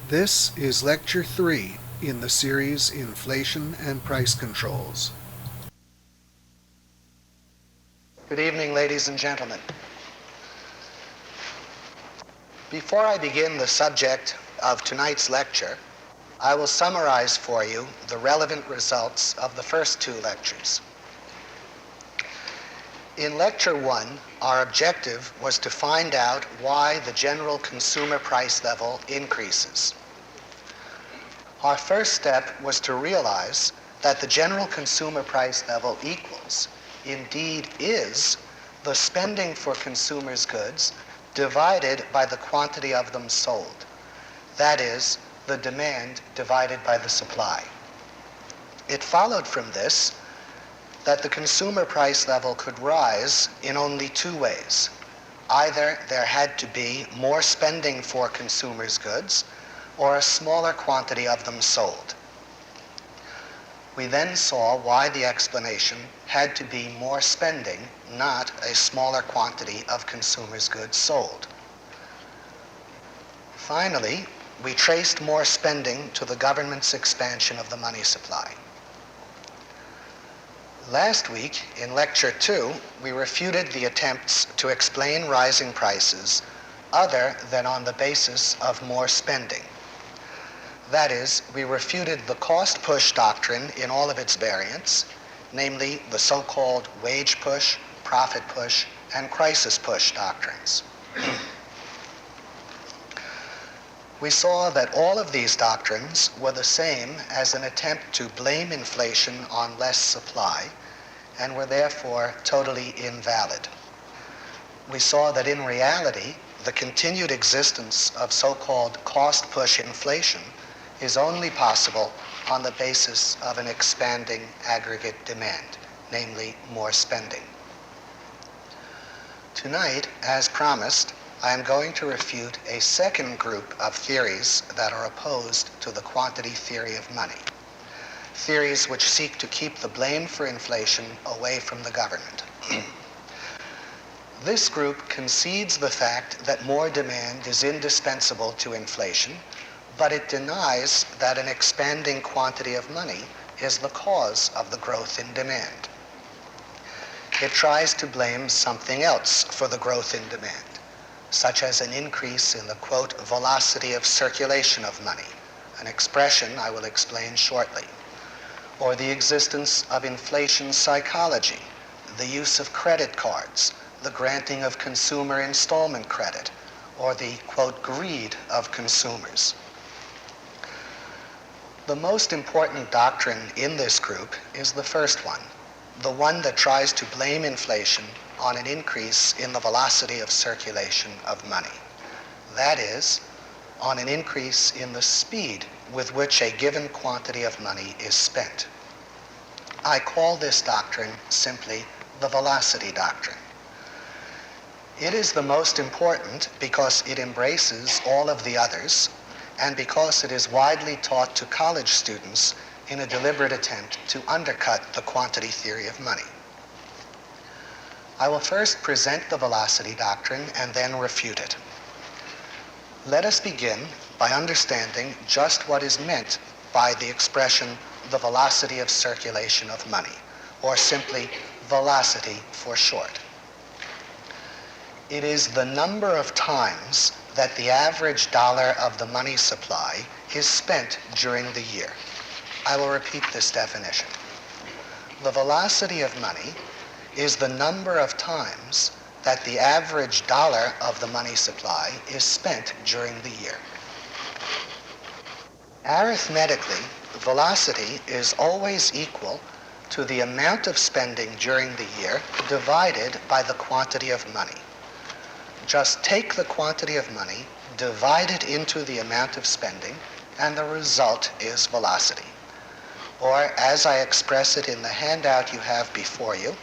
This is Lecture 3 in the series Inflation and Price Controls. Good evening, ladies and gentlemen. Before I begin the subject of tonight's lecture, I will summarize for you the relevant results of the first two lectures. In Lecture 1, our objective was to find out why the general consumer price level increases. Our first step was to realize that the general consumer price level equals, indeed is, the spending for consumers' goods divided by the quantity of them sold. That is, the demand divided by the supply. It followed from this that the consumer price level could rise in only two ways. Either there had to be more spending for consumers' goods, or a smaller quantity of them sold. We then saw why the explanation had to be more spending, not a smaller quantity of consumers' goods sold. Finally, we traced more spending to the government's expansion of the money supply. Last week, in Lecture 2, we refuted the attempts to explain rising prices other than on the basis of more spending. That is, we refuted the cost push doctrine in all of its variants, namely the so-called wage push, profit push, and crisis push doctrines. We saw that all of these doctrines were the same as an attempt to blame inflation on less supply, and were therefore totally invalid. We saw that in reality, the continued existence of so-called cost push inflation is only possible on the basis of an expanding aggregate demand, namely more spending. Tonight, as promised, I am going to refute a second group of theories that are opposed to the quantity theory of money, theories which seek to keep the blame for inflation away from the government. This group concedes the fact that more demand is indispensable to inflation, but it denies that an expanding quantity of money is the cause of the growth in demand. It tries to blame something else for the growth in demand, such as an increase in the, quote, velocity of circulation of money, an expression I will explain shortly, or the existence of inflation psychology, the use of credit cards, the granting of consumer installment credit, or the, quote, greed of consumers. The most important doctrine in this group is the first one, the one that tries to blame inflation on an increase in the velocity of circulation of money. That is, on an increase in the speed with which a given quantity of money is spent. I call this doctrine simply the velocity doctrine. It is the most important because it embraces all of the others, and because it is widely taught to college students in a deliberate attempt to undercut the quantity theory of money. I will first present the velocity doctrine and then refute it. Let us begin by understanding just what is meant by the expression the velocity of circulation of money, or simply velocity for short. It is the number of times that the average dollar of the money supply is spent during the year. I will repeat this definition. The velocity of money is the number of times that the average dollar of the money supply is spent during the year. Arithmetically, velocity is always equal to the amount of spending during the year divided by the quantity of money. Just take the quantity of money, divide it into the amount of spending, and the result is velocity. Or, as I express it in the handout you have before you,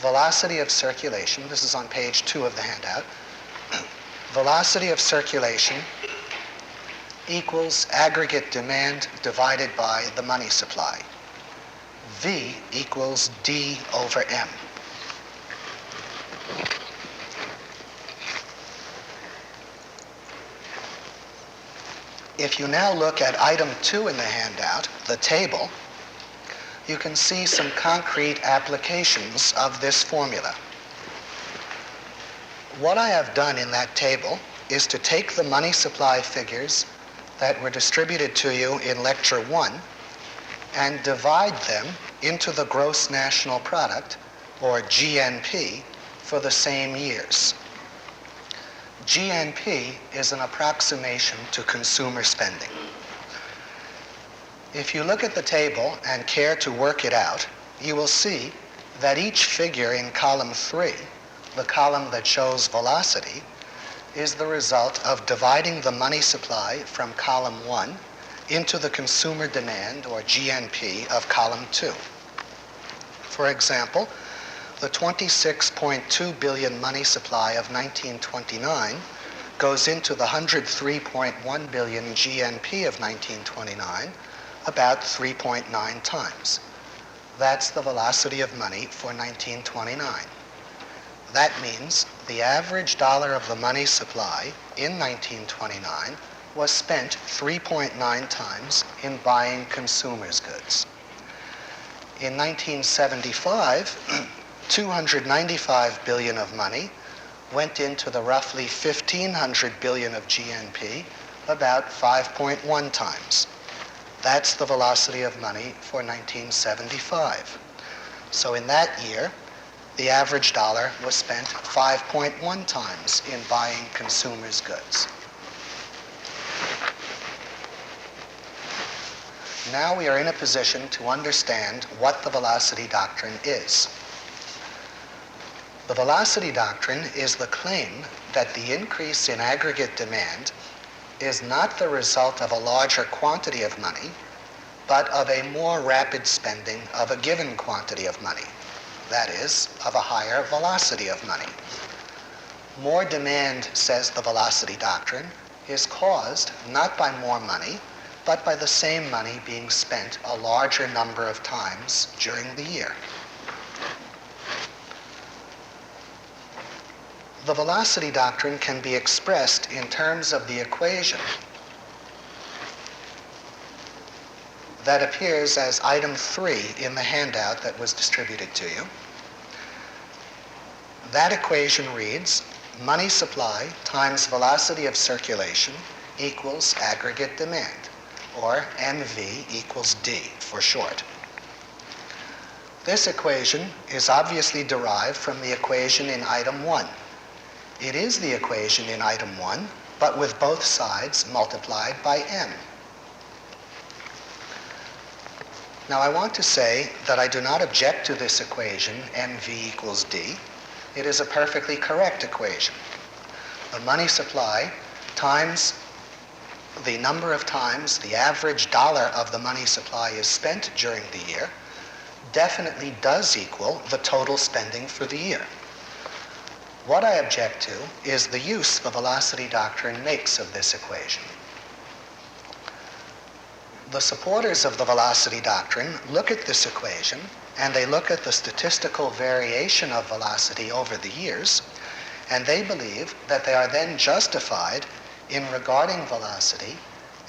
velocity of circulation, this is on page 2 of the handout, velocity of circulation equals aggregate demand divided by the money supply. V equals D over M. If you now look at item 2 in the handout, the table, you can see some concrete applications of this formula. What I have done in that table is to take the money supply figures that were distributed to you in Lecture 1 and divide them into the gross national product, or GNP, for the same years. GNP is an approximation to consumer spending. If you look at the table and care to work it out, you will see that each figure in column 3, the column that shows velocity, is the result of dividing the money supply from column 1 into the consumer demand, or GNP, of column 2. For example, the 26.2 billion money supply of 1929 goes into the 103.1 billion GNP of 1929 about 3.9 times. That's the velocity of money for 1929. That means the average dollar of the money supply in 1929 was spent 3.9 times in buying consumers' goods. In 1975, 295 billion of money went into the roughly 1,500 billion of GNP, about 5.1 times. That's the velocity of money for 1975. So in that year, the average dollar was spent 5.1 times in buying consumers' goods. Now we are in a position to understand what the velocity doctrine is. The velocity doctrine is the claim that the increase in aggregate demand is not the result of a larger quantity of money, but of a more rapid spending of a given quantity of money. That is, of a higher velocity of money. More demand, says the velocity doctrine, is caused not by more money, but by the same money being spent a larger number of times during the year. The velocity doctrine can be expressed in terms of the equation that appears as item 3 in the handout that was distributed to you. That equation reads, money supply times velocity of circulation equals aggregate demand, or MV equals D for short. This equation is obviously derived from the equation in item 1. It is the equation in item 1, but with both sides multiplied by m. Now I want to say that I do not object to this equation, mv equals d. It is a perfectly correct equation. The money supply times the number of times the average dollar of the money supply is spent during the year definitely does equal the total spending for the year. What I object to is the use the velocity doctrine makes of this equation. The supporters of the velocity doctrine look at this equation and they look at the statistical variation of velocity over the years, and they believe that they are then justified in regarding velocity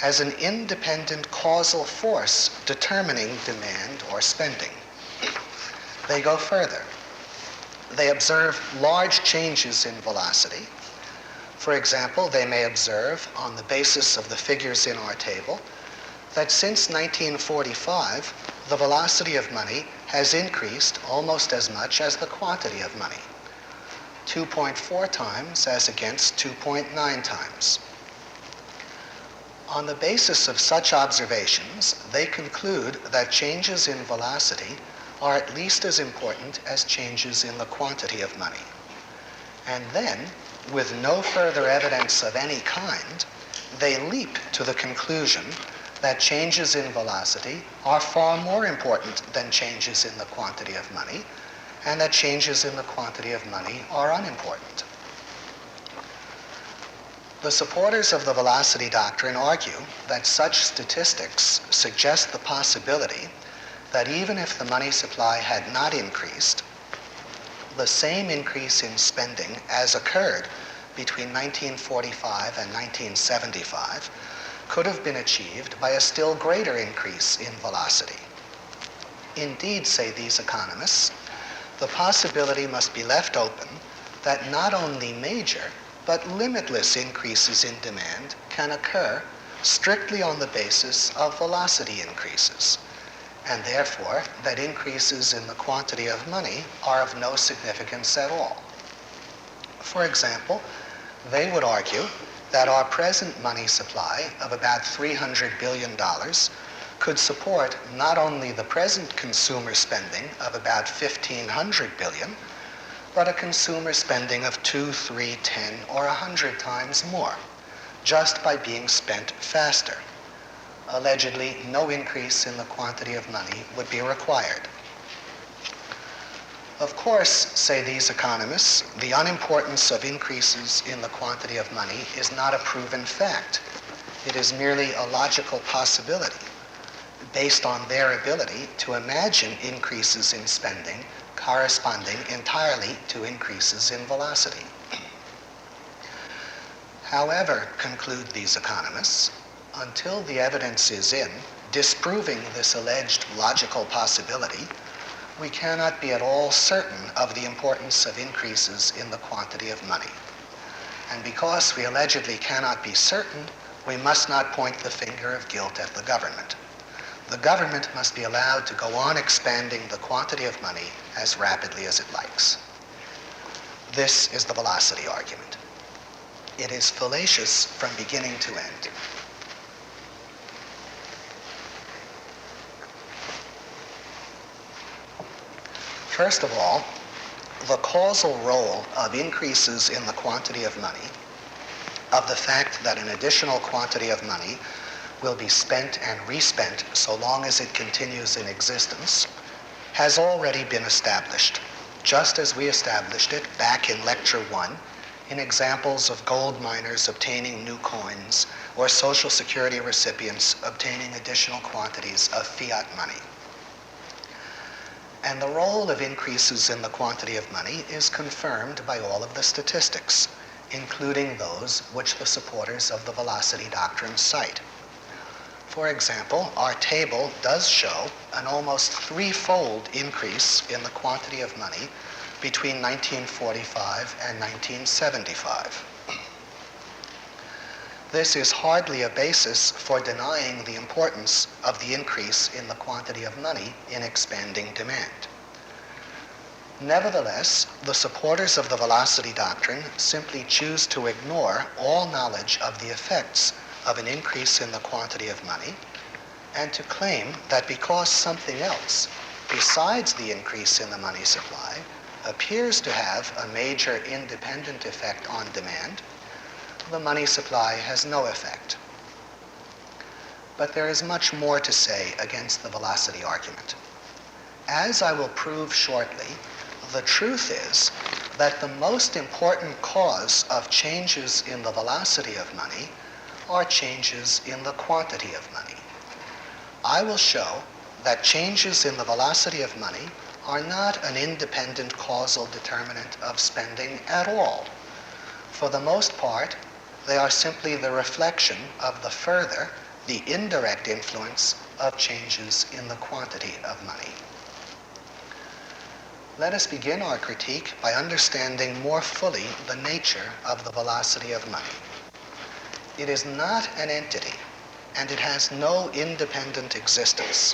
as an independent causal force determining demand or spending. They go further. They observe large changes in velocity. For example, they may observe, on the basis of the figures in our table, that since 1945, the velocity of money has increased almost as much as the quantity of money, 2.4 times as against 2.9 times. On the basis of such observations, they conclude that changes in velocity are at least as important as changes in the quantity of money. And then, with no further evidence of any kind, they leap to the conclusion that changes in velocity are far more important than changes in the quantity of money, and that changes in the quantity of money are unimportant. The supporters of the velocity doctrine argue that such statistics suggest the possibility that even if the money supply had not increased, the same increase in spending as occurred between 1945 and 1975 could have been achieved by a still greater increase in velocity. Indeed, say these economists, the possibility must be left open that not only major, but limitless increases in demand can occur strictly on the basis of velocity increases, and therefore that increases in the quantity of money are of no significance at all. For example, they would argue that our present money supply of about $300 billion could support not only the present consumer spending of about $1,500 billion, but a consumer spending of 2, 3, 10, or 100 times more, just by being spent faster. Allegedly, no increase in the quantity of money would be required. Of course, say these economists, the unimportance of increases in the quantity of money is not a proven fact. It is merely a logical possibility based on their ability to imagine increases in spending corresponding entirely to increases in velocity. However, conclude these economists, until the evidence is in disproving this alleged logical possibility, we cannot be at all certain of the importance of increases in the quantity of money. And because we allegedly cannot be certain, we must not point the finger of guilt at the government. The government must be allowed to go on expanding the quantity of money as rapidly as it likes. This is the velocity argument. It is fallacious from beginning to end. First of all, the causal role of increases in the quantity of money, of the fact that an additional quantity of money will be spent and respent so long as it continues in existence, has already been established, just as we established it back in Lecture 1 in examples of gold miners obtaining new coins or Social Security recipients obtaining additional quantities of fiat money. And the role of increases in the quantity of money is confirmed by all of the statistics, including those which the supporters of the velocity doctrine cite. For example, our table does show an almost threefold increase in the quantity of money between 1945 and 1975. This is hardly a basis for denying the importance of the increase in the quantity of money in expanding demand. Nevertheless, the supporters of the velocity doctrine simply choose to ignore all knowledge of the effects of an increase in the quantity of money, and to claim that because something else, besides the increase in the money supply, appears to have a major independent effect on demand, the money supply has no effect. But there is much more to say against the velocity argument. As I will prove shortly, the truth is that the most important cause of changes in the velocity of money are changes in the quantity of money. I will show that changes in the velocity of money are not an independent causal determinant of spending at all. For the most part, they are simply the reflection of the indirect influence of changes in the quantity of money. Let us begin our critique by understanding more fully the nature of the velocity of money. It is not an entity, and it has no independent existence.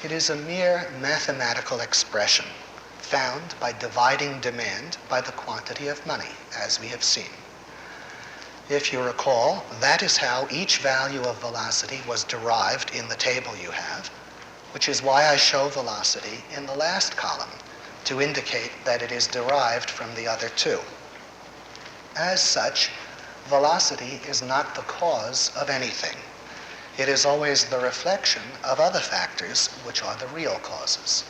It is a mere mathematical expression found by dividing demand by the quantity of money, as we have seen. If you recall, that is how each value of velocity was derived in the table you have, which is why I show velocity in the last column, to indicate that it is derived from the other two. As such, velocity is not the cause of anything. It is always the reflection of other factors which are the real causes.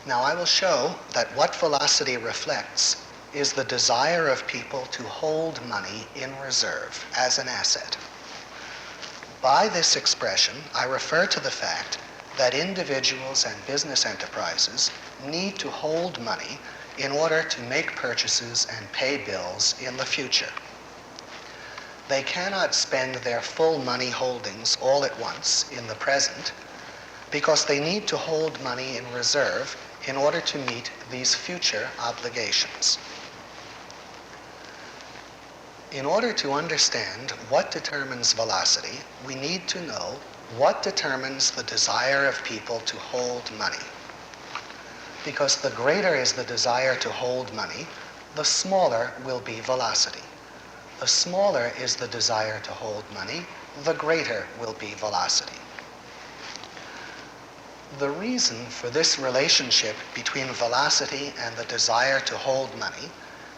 Now I will show that what velocity reflects is the desire of people to hold money in reserve as an asset. By this expression, I refer to the fact that individuals and business enterprises need to hold money in order to make purchases and pay bills in the future. They cannot spend their full money holdings all at once in the present because they need to hold money in reserve in order to meet these future obligations. In order to understand what determines velocity, we need to know what determines the desire of people to hold money. Because the greater is the desire to hold money, the smaller will be velocity. The smaller is the desire to hold money, the greater will be velocity. The reason for this relationship between velocity and the desire to hold money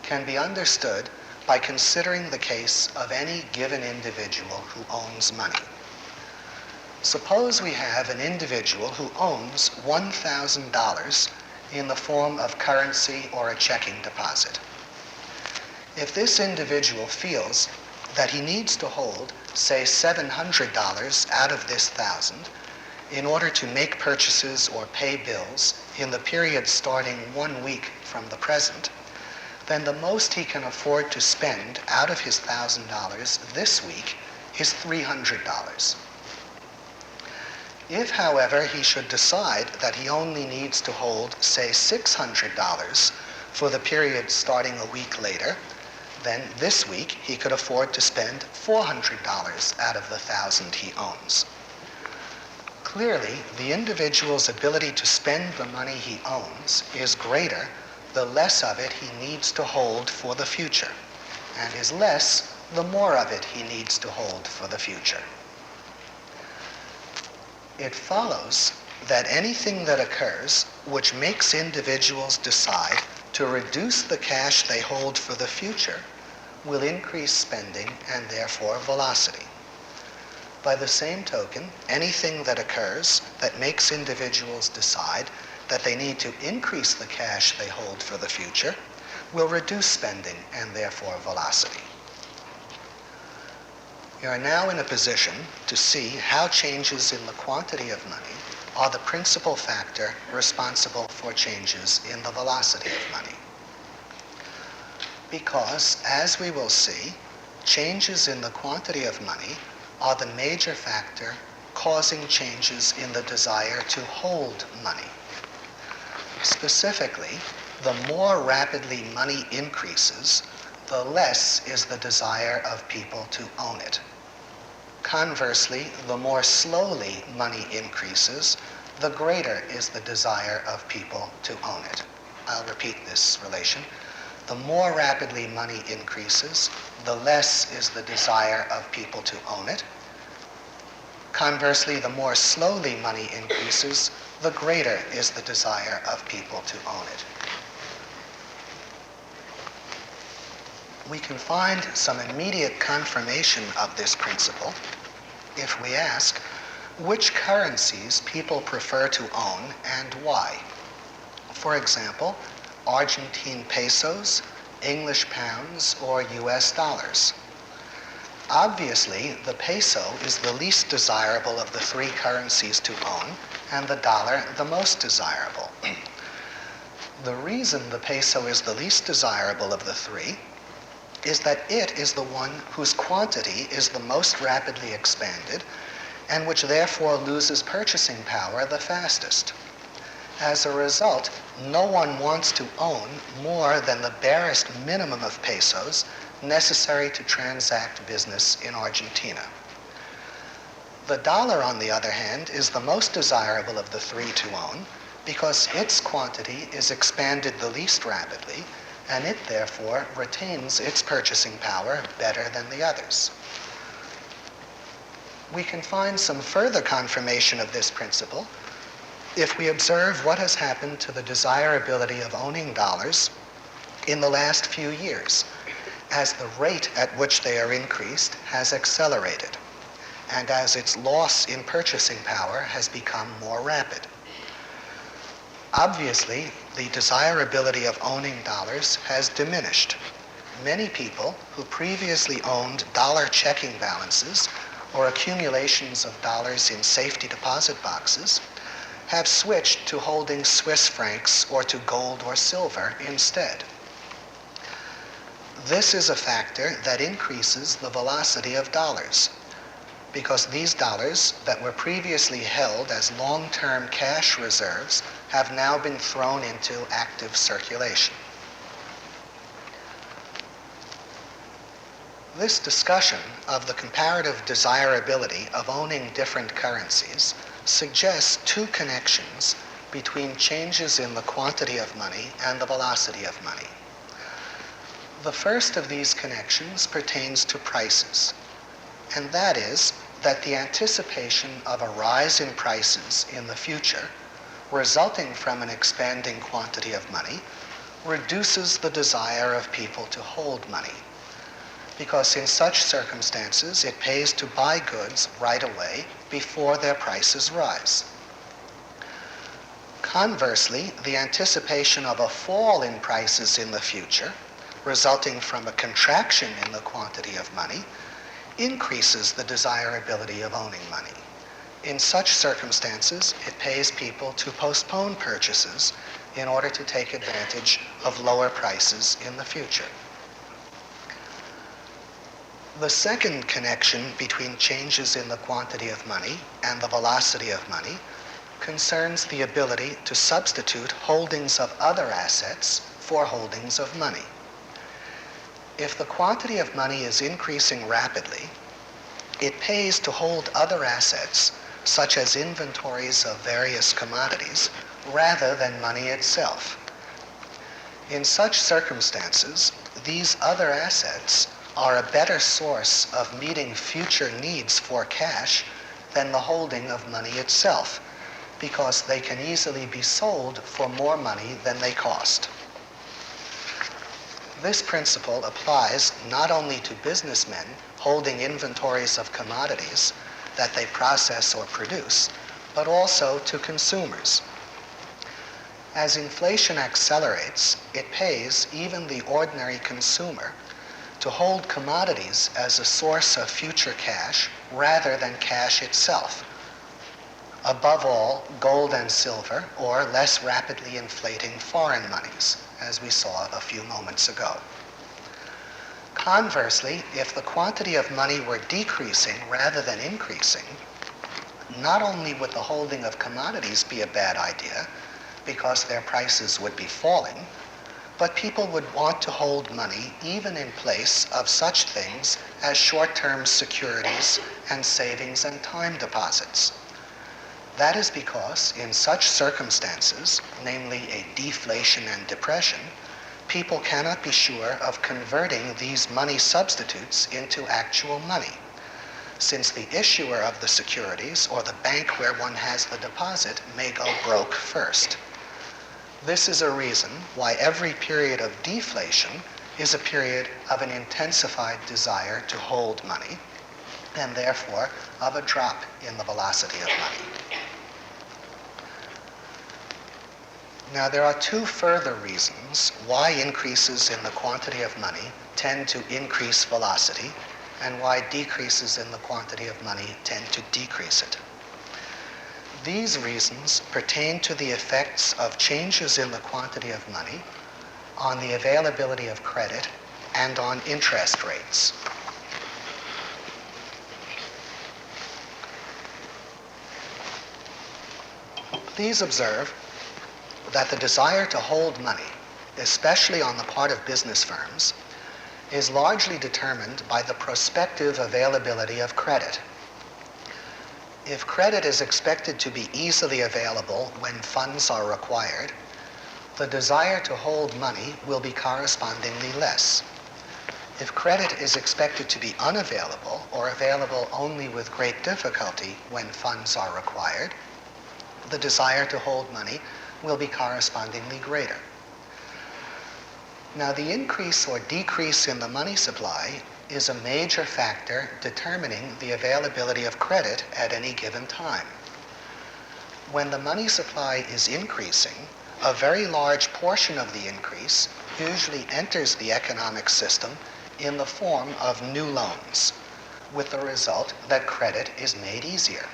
can be understood by considering the case of any given individual who owns money. Suppose we have an individual who owns $1,000 in the form of currency or a checking deposit. If this individual feels that he needs to hold, say, $700 out of this 1,000 in order to make purchases or pay bills in the period starting 1 week from the present, then the most he can afford to spend out of his $1,000 this week is $300. If, however, he should decide that he only needs to hold, say, $600 for the period starting a week later, then this week he could afford to spend $400 out of the 1,000 he owns. Clearly, the individual's ability to spend the money he owns is greater the less of it he needs to hold for the future, and is less the more of it he needs to hold for the future. It follows that anything that occurs which makes individuals decide to reduce the cash they hold for the future will increase spending and therefore velocity. By the same token, anything that occurs that makes individuals decide that they need to increase the cash they hold for the future will reduce spending and therefore velocity. We are now in a position to see how changes in the quantity of money are the principal factor responsible for changes in the velocity of money. Because, as we will see, changes in the quantity of money are the major factor causing changes in the desire to hold money. Specifically, the more rapidly money increases, the less is the desire of people to own it. Conversely, the more slowly money increases, the greater is the desire of people to own it. I'll repeat this relation. The more rapidly money increases, the less is the desire of people to own it. Conversely, the more slowly money increases, the greater is the desire of people to own it. We can find some immediate confirmation of this principle if we ask which currencies people prefer to own and why. For example, Argentine pesos, English pounds, or US dollars. Obviously, the peso is the least desirable of the three currencies to own, and the dollar the most desirable. The reason the peso is the least desirable of the three is that it is the one whose quantity is the most rapidly expanded, and which therefore loses purchasing power the fastest. As a result, no one wants to own more than the barest minimum of pesos necessary to transact business in Argentina. The dollar, on the other hand, is the most desirable of the three to own because its quantity is expanded the least rapidly, and it therefore retains its purchasing power better than the others. We can find some further confirmation of this principle if we observe what has happened to the desirability of owning dollars in the last few years, as the rate at which they are increased has accelerated, and as its loss in purchasing power has become more rapid. Obviously, the desirability of owning dollars has diminished. Many people who previously owned dollar checking balances or accumulations of dollars in safety deposit boxes have switched to holding Swiss francs or to gold or silver instead. This is a factor that increases the velocity of dollars, because these dollars that were previously held as long-term cash reserves have now been thrown into active circulation. This discussion of the comparative desirability of owning different currencies suggests two connections between changes in the quantity of money and the velocity of money. The first of these connections pertains to prices, and that is that the anticipation of a rise in prices in the future, resulting from an expanding quantity of money, reduces the desire of people to hold money, because in such circumstances it pays to buy goods right away before their prices rise. Conversely, the anticipation of a fall in prices in the future, resulting from a contraction in the quantity of money, increases the desirability of owning money. In such circumstances, it pays people to postpone purchases in order to take advantage of lower prices in the future. The second connection between changes in the quantity of money and the velocity of money concerns the ability to substitute holdings of other assets for holdings of money. If the quantity of money is increasing rapidly, it pays to hold other assets, such as inventories of various commodities, rather than money itself. In such circumstances, these other assets are a better source of meeting future needs for cash than the holding of money itself, because they can easily be sold for more money than they cost. This principle applies not only to businessmen holding inventories of commodities that they process or produce, but also to consumers. As inflation accelerates, it pays even the ordinary consumer to hold commodities as a source of future cash rather than cash itself. Above all, gold and silver, or less rapidly inflating foreign monies, as we saw a few moments ago. Conversely, if the quantity of money were decreasing rather than increasing, not only would the holding of commodities be a bad idea, because their prices would be falling, but people would want to hold money even in place of such things as short-term securities and savings and time deposits. That is because in such circumstances, namely a deflation and depression, people cannot be sure of converting these money substitutes into actual money, since the issuer of the securities or the bank where one has the deposit may go broke first. This is a reason why every period of deflation is a period of an intensified desire to hold money, and therefore of a drop in the velocity of money. Now, there are two further reasons why increases in the quantity of money tend to increase velocity, and why decreases in the quantity of money tend to decrease it. These reasons pertain to the effects of changes in the quantity of money on the availability of credit and on interest rates. Please observe that the desire to hold money, especially on the part of business firms, is largely determined by the prospective availability of credit. If credit is expected to be easily available when funds are required, the desire to hold money will be correspondingly less. If credit is expected to be unavailable or available only with great difficulty when funds are required, the desire to hold money will be correspondingly greater. Now, the increase or decrease in the money supply is a major factor determining the availability of credit at any given time. When the money supply is increasing, a very large portion of the increase usually enters the economic system in the form of new loans, with the result that credit is made easier.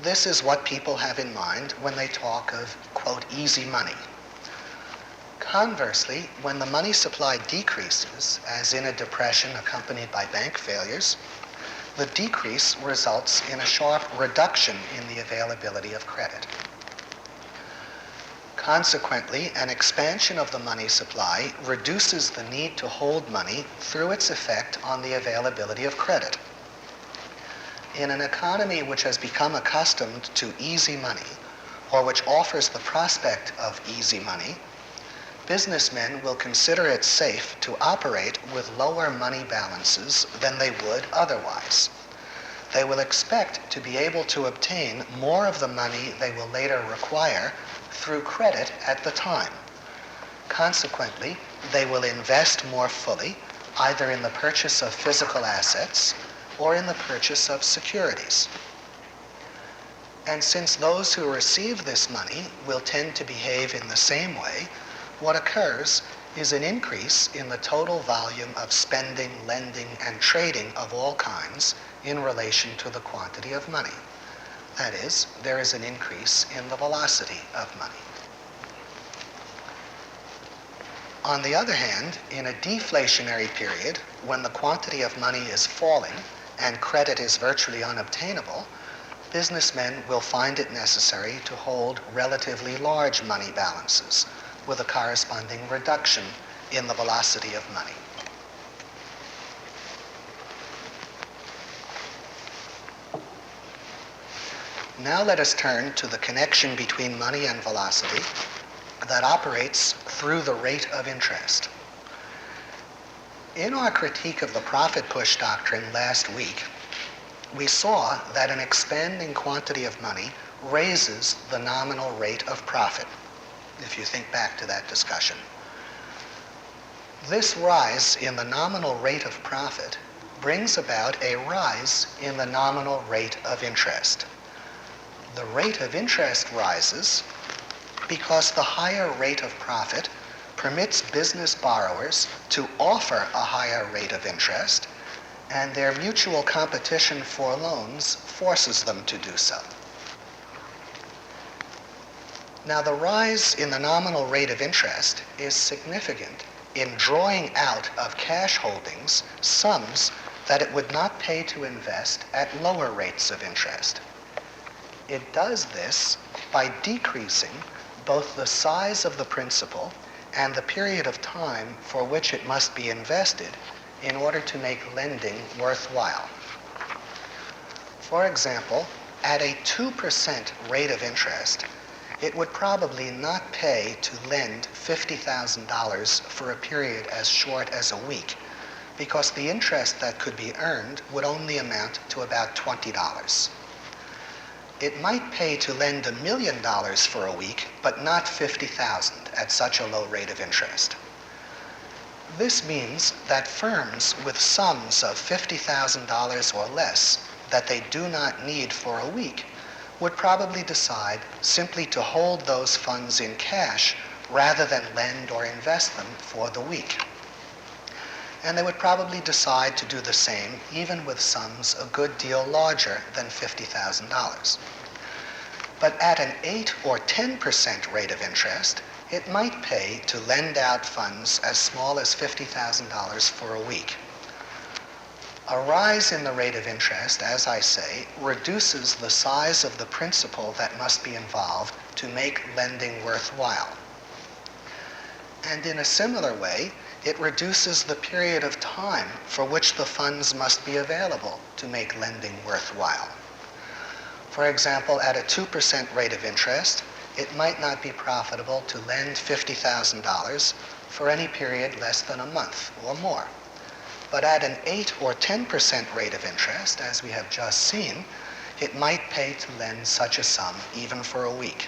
This is what people have in mind when they talk of, quote, easy money. Conversely, when the money supply decreases, as in a depression accompanied by bank failures, the decrease results in a sharp reduction in the availability of credit. Consequently, an expansion of the money supply reduces the need to hold money through its effect on the availability of credit. In an economy which has become accustomed to easy money, or which offers the prospect of easy money, businessmen will consider it safe to operate with lower money balances than they would otherwise. They will expect to be able to obtain more of the money they will later require through credit at the time. Consequently, they will invest more fully, either in the purchase of physical assets or in the purchase of securities. And since those who receive this money will tend to behave in the same way, what occurs is an increase in the total volume of spending, lending, and trading of all kinds in relation to the quantity of money. That is, there is an increase in the velocity of money. On the other hand, in a deflationary period, when the quantity of money is falling and credit is virtually unobtainable, businessmen will find it necessary to hold relatively large money balances, with a corresponding reduction in the velocity of money. Now let us turn to the connection between money and velocity that operates through the rate of interest. In our critique of the profit push doctrine last week, we saw that an expanding quantity of money raises the nominal rate of profit, if you think back to that discussion. This rise in the nominal rate of profit brings about a rise in the nominal rate of interest. The rate of interest rises because the higher rate of profit permits business borrowers to offer a higher rate of interest, and their mutual competition for loans forces them to do so. Now, the rise in the nominal rate of interest is significant in drawing out of cash holdings sums that it would not pay to invest at lower rates of interest. It does this by decreasing both the size of the principal and the period of time for which it must be invested in order to make lending worthwhile. For example, at a 2% rate of interest, it would probably not pay to lend $50,000 for a period as short as a week, because the interest that could be earned would only amount to about $20. It might pay to lend $1 million for a week, but not $50,000 at such a low rate of interest. This means that firms with sums of $50,000 or less that they do not need for a week would probably decide simply to hold those funds in cash rather than lend or invest them for the week. And they would probably decide to do the same even with sums a good deal larger than $50,000. But at an 8 or 10% rate of interest, it might pay to lend out funds as small as $50,000 for a week. A rise in the rate of interest, as I say, reduces the size of the principal that must be involved to make lending worthwhile. And in a similar way, it reduces the period of time for which the funds must be available to make lending worthwhile. For example, at a 2% rate of interest, it might not be profitable to lend $50,000 for any period less than a month or more. But at an 8 or 10% rate of interest, as we have just seen, it might pay to lend such a sum even for a week.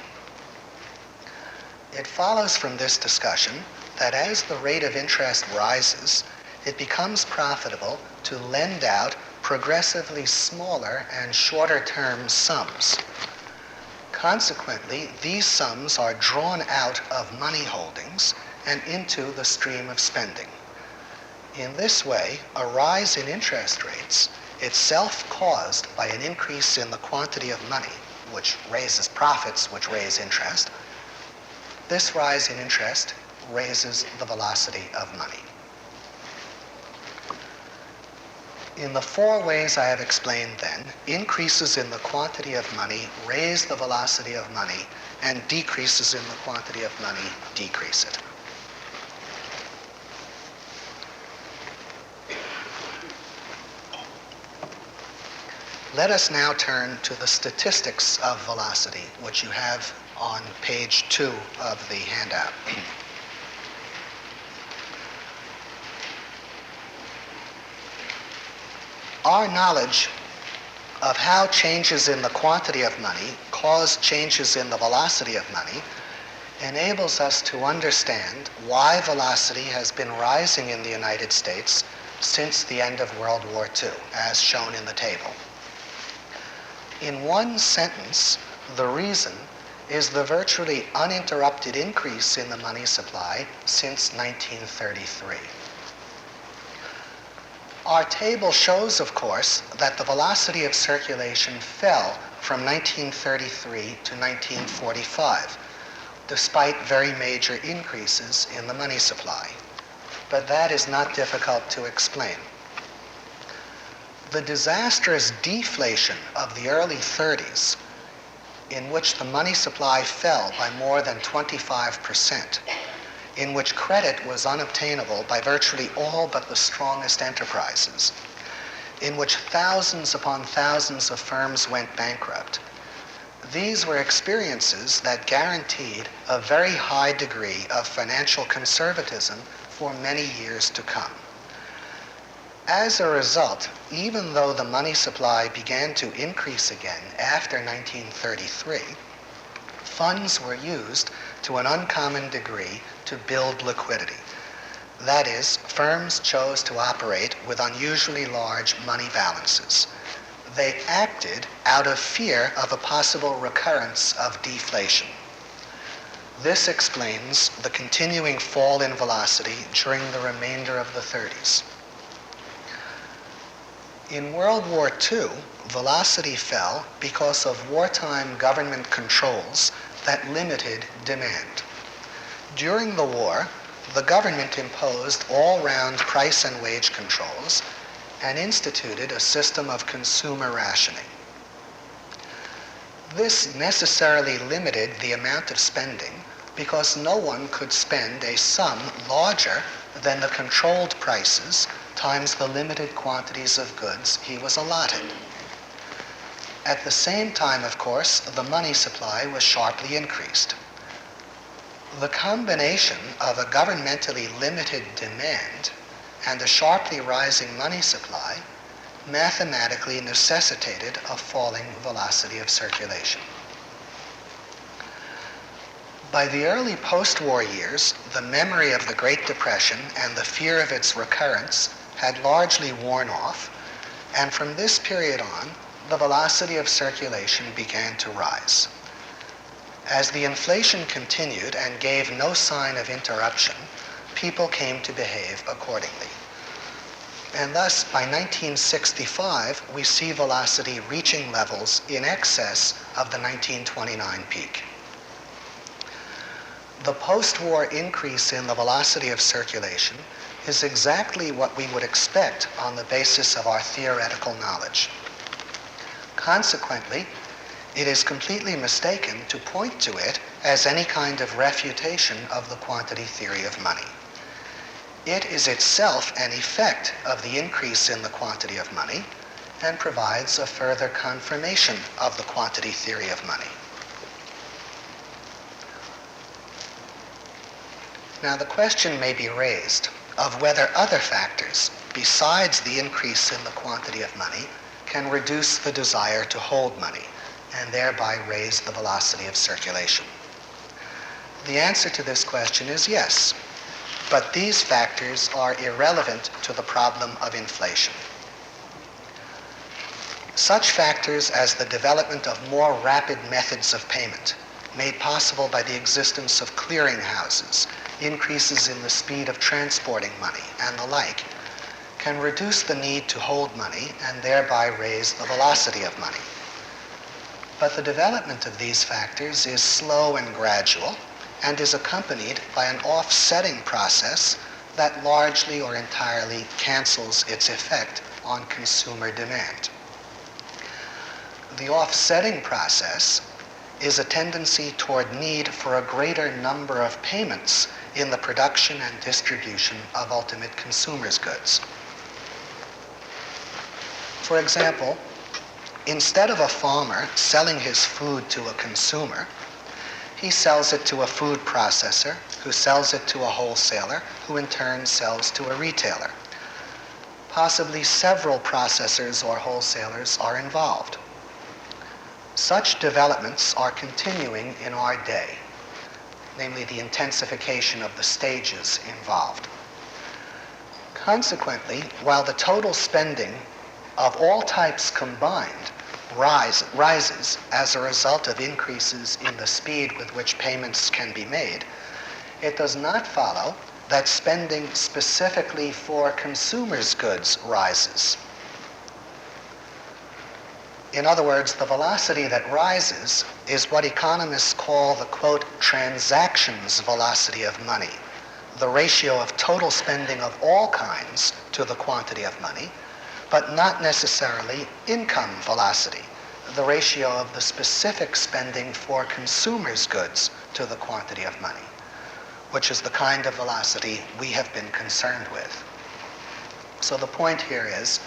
It follows from this discussion that as the rate of interest rises, it becomes profitable to lend out progressively smaller and shorter-term sums. Consequently, these sums are drawn out of money holdings and into the stream of spending. In this way, a rise in interest rates, itself caused by an increase in the quantity of money, which raises profits, which raise interest, this rise in interest raises the velocity of money. In the four ways I have explained then, increases in the quantity of money raise the velocity of money, and decreases in the quantity of money decrease it. Let us now turn to the statistics of velocity, which you have on page 2 of the handout. Our knowledge of how changes in the quantity of money cause changes in the velocity of money enables us to understand why velocity has been rising in the United States since the end of World War II, as shown in the table. In one sentence, the reason is the virtually uninterrupted increase in the money supply since 1933. Our table shows, of course, that the velocity of circulation fell from 1933 to 1945, despite very major increases in the money supply. But that is not difficult to explain. The disastrous deflation of the early 30s, in which the money supply fell by more than 25%, in which credit was unobtainable by virtually all but the strongest enterprises, in which thousands upon thousands of firms went bankrupt. These were experiences that guaranteed a very high degree of financial conservatism for many years to come. As a result, even though the money supply began to increase again after 1933, funds were used to an uncommon degree to build liquidity. That is, firms chose to operate with unusually large money balances. They acted out of fear of a possible recurrence of deflation. This explains the continuing fall in velocity during the remainder of the 30s. In World War II, velocity fell because of wartime government controls that limited demand. During the war, the government imposed all-round price and wage controls and instituted a system of consumer rationing. This necessarily limited the amount of spending because no one could spend a sum larger than the controlled prices times the limited quantities of goods he was allotted. At the same time, of course, the money supply was sharply increased. The combination of a governmentally limited demand and a sharply rising money supply mathematically necessitated a falling velocity of circulation. By the early post-war years, the memory of the Great Depression and the fear of its recurrence had largely worn off, and from this period on, the velocity of circulation began to rise. As the inflation continued and gave no sign of interruption, people came to behave accordingly. And thus, by 1965, we see velocity reaching levels in excess of the 1929 peak. The post-war increase in the velocity of circulation is exactly what we would expect on the basis of our theoretical knowledge. Consequently, it is completely mistaken to point to it as any kind of refutation of the quantity theory of money. It is itself an effect of the increase in the quantity of money and provides a further confirmation of the quantity theory of money. Now, the question may be raised of whether other factors, besides the increase in the quantity of money, can reduce the desire to hold money and thereby raise the velocity of circulation. The answer to this question is yes, but these factors are irrelevant to the problem of inflation. Such factors as the development of more rapid methods of payment, made possible by the existence of clearinghouses, increases in the speed of transporting money, and the like, can reduce the need to hold money and thereby raise the velocity of money. But the development of these factors is slow and gradual, and is accompanied by an offsetting process that largely or entirely cancels its effect on consumer demand. The offsetting process is a tendency toward need for a greater number of payments in the production and distribution of ultimate consumers' goods. For example, instead of a farmer selling his food to a consumer, he sells it to a food processor, who sells it to a wholesaler, who in turn sells to a retailer. Possibly several processors or wholesalers are involved. Such developments are continuing in our day, namely the intensification of the stages involved. Consequently, while the total spending of all types combined rises as a result of increases in the speed with which payments can be made, it does not follow that spending specifically for consumers' goods rises. In other words, the velocity that rises is what economists call the, quote, transactions velocity of money, the ratio of total spending of all kinds to the quantity of money, but not necessarily income velocity, the ratio of the specific spending for consumers' goods to the quantity of money, which is the kind of velocity we have been concerned with. So the point here is,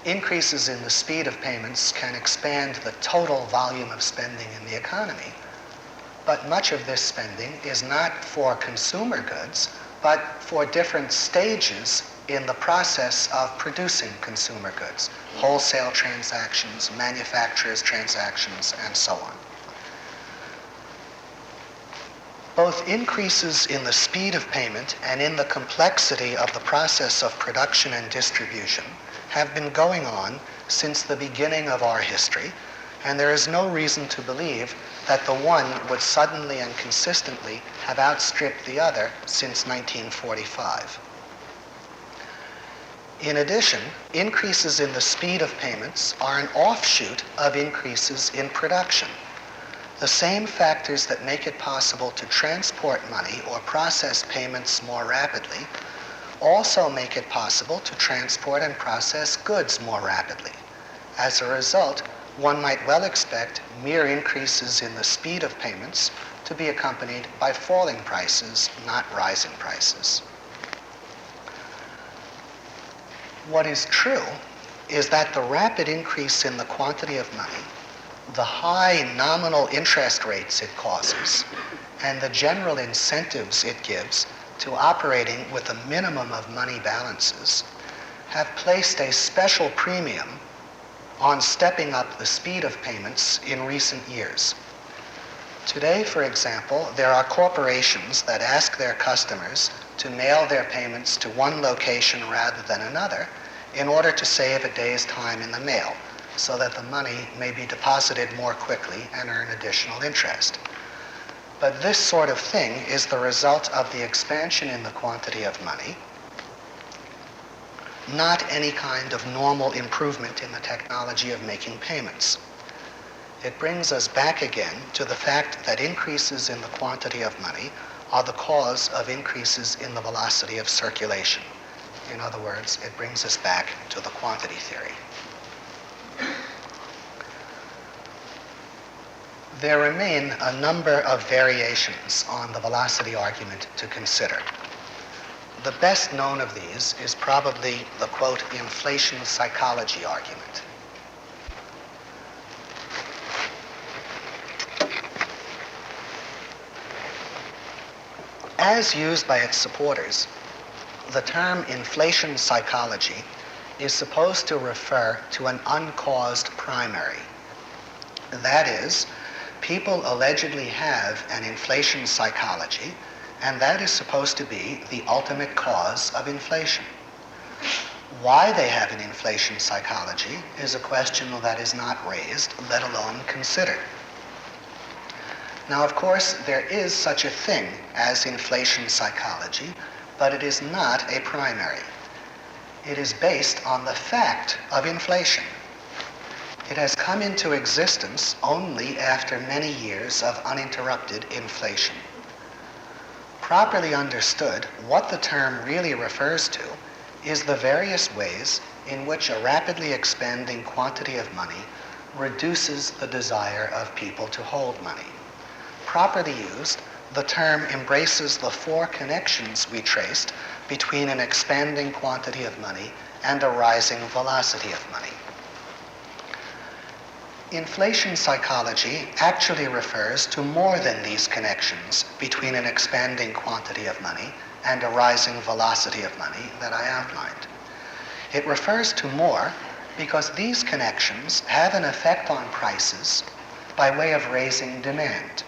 increases in the speed of payments can expand the total volume of spending in the economy, but much of this spending is not for consumer goods, but for different stages in the process of producing consumer goods, wholesale transactions, manufacturers' transactions, and so on. Both increases in the speed of payment and in the complexity of the process of production and distribution have been going on since the beginning of our history, and there is no reason to believe that the one would suddenly and consistently have outstripped the other since 1945. In addition, increases in the speed of payments are an offshoot of increases in production. The same factors that make it possible to transport money or process payments more rapidly also make it possible to transport and process goods more rapidly. As a result, one might well expect mere increases in the speed of payments to be accompanied by falling prices, not rising prices. What is true is that the rapid increase in the quantity of money, the high nominal interest rates it causes, and the general incentives it gives to operating with a minimum of money balances have placed a special premium on stepping up the speed of payments in recent years. Today, for example, there are corporations that ask their customers to mail their payments to one location rather than another in order to save a day's time in the mail, so that the money may be deposited more quickly and earn additional interest. But this sort of thing is the result of the expansion in the quantity of money, not any kind of normal improvement in the technology of making payments. It brings us back again to the fact that increases in the quantity of money are the cause of increases in the velocity of circulation. In other words, it brings us back to the quantity theory. There remain a number of variations on the velocity argument to consider. The best known of these is probably the, quote, inflation psychology argument. As used by its supporters, the term inflation psychology is supposed to refer to an uncaused primary. That is, people allegedly have an inflation psychology, and that is supposed to be the ultimate cause of inflation. Why they have an inflation psychology is a question that is not raised, let alone considered. Now, of course, there is such a thing as inflation psychology, but it is not a primary. It is based on the fact of inflation. It has come into existence only after many years of uninterrupted inflation. Properly understood, what the term really refers to is the various ways in which a rapidly expanding quantity of money reduces the desire of people to hold money. Properly used, the term embraces the four connections we traced between an expanding quantity of money and a rising velocity of money. Inflation psychology actually refers to more than these connections between an expanding quantity of money and a rising velocity of money that I outlined. It refers to more because these connections have an effect on prices by way of raising demand.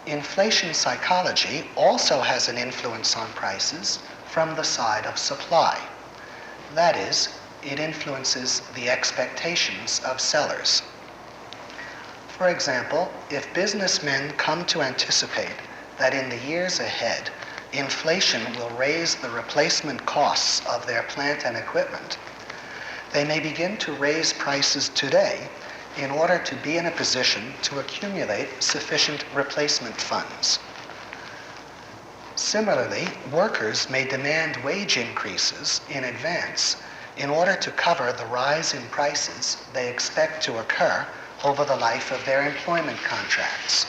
Inflation psychology also has an influence on prices from the side of supply. That is, it influences the expectations of sellers. For example, if businessmen come to anticipate that in the years ahead, inflation will raise the replacement costs of their plant and equipment, they may begin to raise prices today in order to be in a position to accumulate sufficient replacement funds. Similarly, workers may demand wage increases in advance in order to cover the rise in prices they expect to occur over the life of their employment contracts.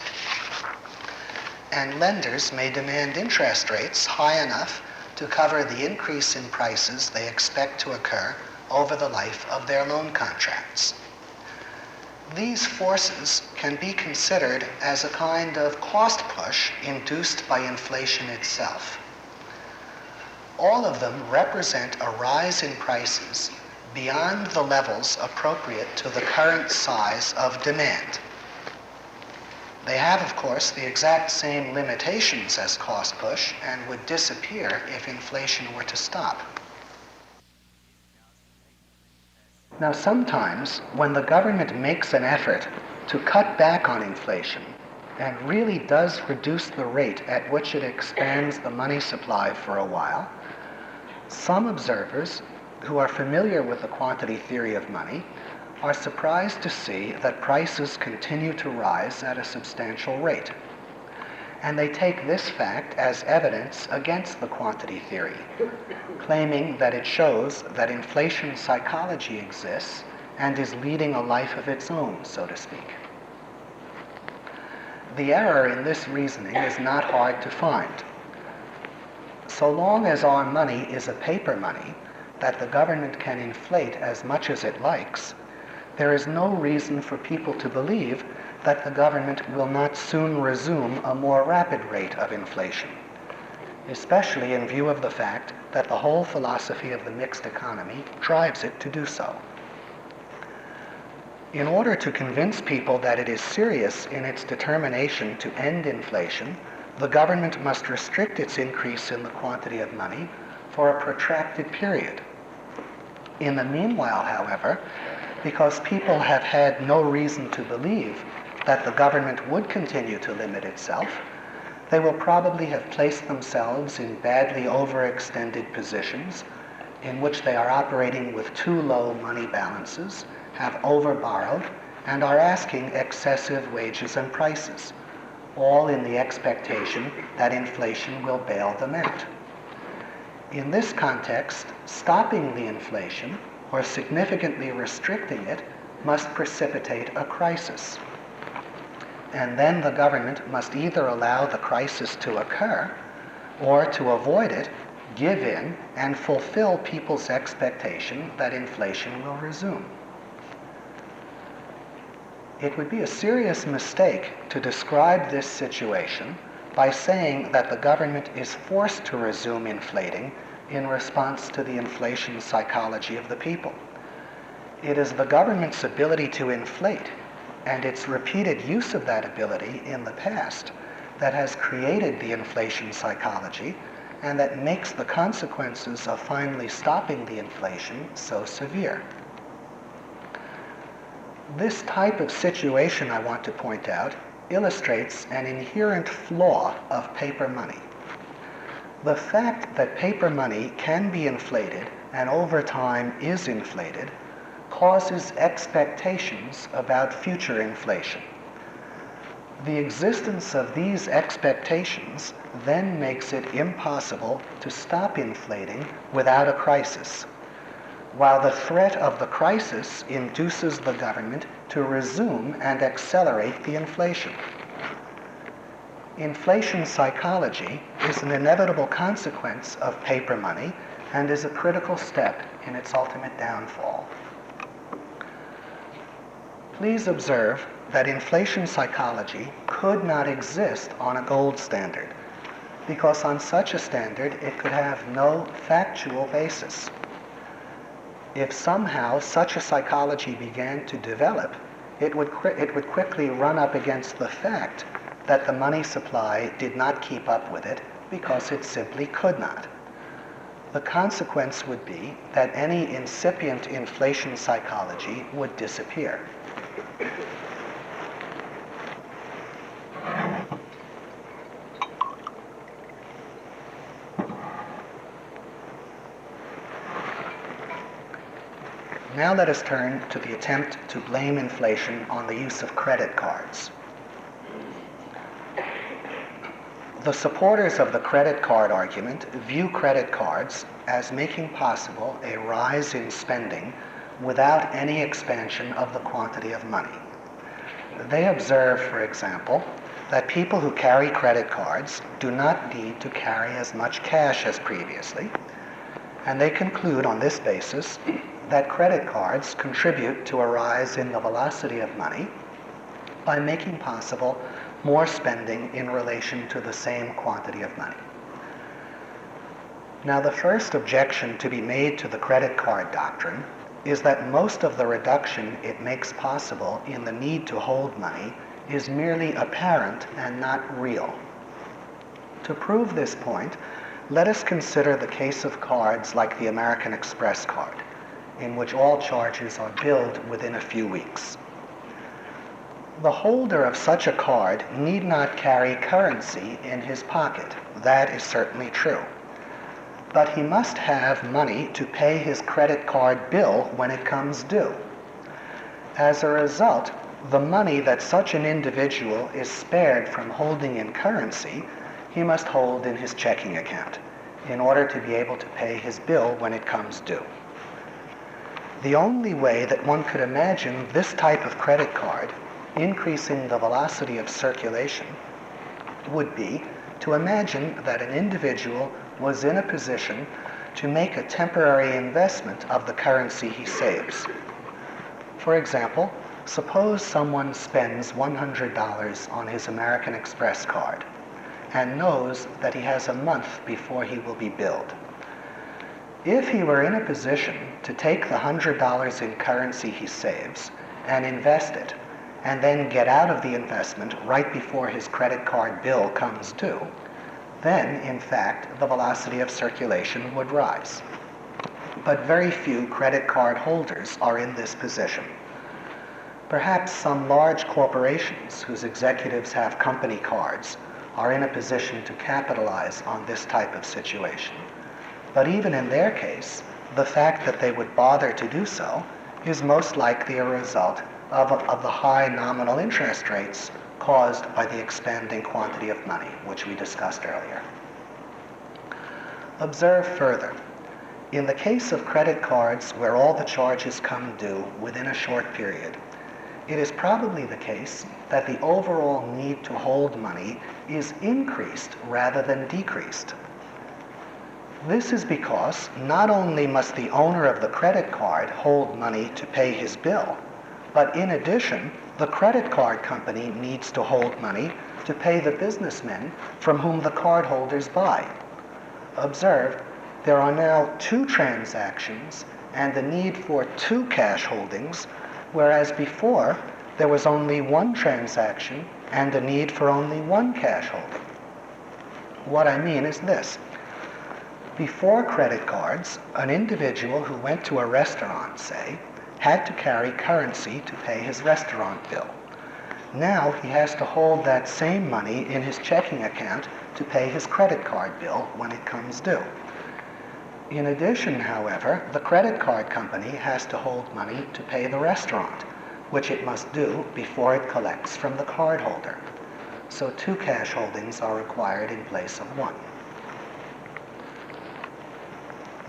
And lenders may demand interest rates high enough to cover the increase in prices they expect to occur over the life of their loan contracts. These forces can be considered as a kind of cost push induced by inflation itself. All of them represent a rise in prices beyond the levels appropriate to the current size of demand. They have, of course, the exact same limitations as cost push and would disappear if inflation were to stop. Now, sometimes when the government makes an effort to cut back on inflation and really does reduce the rate at which it expands the money supply for a while, some observers who are familiar with the quantity theory of money are surprised to see that prices continue to rise at a substantial rate. And they take this fact as evidence against the quantity theory, claiming that it shows that inflation psychology exists and is leading a life of its own, so to speak. The error in this reasoning is not hard to find. So long as our money is a paper money that the government can inflate as much as it likes, there is no reason for people to believe that the government will not soon resume a more rapid rate of inflation, especially in view of the fact that the whole philosophy of the mixed economy drives it to do so. In order to convince people that it is serious in its determination to end inflation, the government must restrict its increase in the quantity of money for a protracted period. In the meanwhile, however, because people have had no reason to believe that the government would continue to limit itself, they will probably have placed themselves in badly overextended positions in which they are operating with too low money balances, have overborrowed, and are asking excessive wages and prices, all in the expectation that inflation will bail them out. In this context, stopping the inflation or significantly restricting it must precipitate a crisis. And then the government must either allow the crisis to occur or, to avoid it, give in and fulfill people's expectation that inflation will resume. It would be a serious mistake to describe this situation by saying that the government is forced to resume inflating in response to the inflation psychology of the people. It is the government's ability to inflate and its repeated use of that ability in the past that has created the inflation psychology and that makes the consequences of finally stopping the inflation so severe. This type of situation, I want to point out, illustrates an inherent flaw of paper money. The fact that paper money can be inflated and over time is inflated causes expectations about future inflation. The existence of these expectations then makes it impossible to stop inflating without a crisis, while the threat of the crisis induces the government to resume and accelerate the inflation. Inflation psychology is an inevitable consequence of paper money and is a critical step in its ultimate downfall. Please observe that inflation psychology could not exist on a gold standard, because on such a standard it could have no factual basis. If somehow such a psychology began to develop, it would quickly run up against the fact that the money supply did not keep up with it because it simply could not. The consequence would be that any incipient inflation psychology would disappear. Now let us turn to the attempt to blame inflation on the use of credit cards. The supporters of the credit card argument view credit cards as making possible a rise in spending without any expansion of the quantity of money. They observe, for example, that people who carry credit cards do not need to carry as much cash as previously, and they conclude on this basis that credit cards contribute to a rise in the velocity of money by making possible more spending in relation to the same quantity of money. Now, the first objection to be made to the credit card doctrine is that most of the reduction it makes possible in the need to hold money is merely apparent and not real. To prove this point, let us consider the case of cards like the American Express card, in which all charges are billed within a few weeks. The holder of such a card need not carry currency in his pocket. That is certainly true. But he must have money to pay his credit card bill when it comes due. As a result, the money that such an individual is spared from holding in currency, he must hold in his checking account in order to be able to pay his bill when it comes due. The only way that one could imagine this type of credit card increasing the velocity of circulation would be to imagine that an individual was in a position to make a temporary investment of the currency he saves. For example, suppose someone spends $100 on his American Express card and knows that he has a month before he will be billed. If he were in a position to take the $100 in currency he saves and invest it, and then get out of the investment right before his credit card bill comes due, then, in fact, the velocity of circulation would rise. But very few credit card holders are in this position. Perhaps some large corporations whose executives have company cards are in a position to capitalize on this type of situation. But even in their case, the fact that they would bother to do so is most likely a result of the high nominal interest rates caused by the expanding quantity of money, which we discussed earlier. Observe further. In the case of credit cards where all the charges come due within a short period, it is probably the case that the overall need to hold money is increased rather than decreased. This is because not only must the owner of the credit card hold money to pay his bill, but in addition, the credit card company needs to hold money to pay the businessmen from whom the cardholders buy. Observe, there are now 2 transactions and the need for 2 cash holdings, whereas before there was only 1 transaction and the need for only 1 cash holding. What I mean is this. Before credit cards, an individual who went to a restaurant, say, had to carry currency to pay his restaurant bill. Now he has to hold that same money in his checking account to pay his credit card bill when it comes due. In addition, however, the credit card company has to hold money to pay the restaurant, which it must do before it collects from the cardholder. So 2 cash holdings are required in place of 1.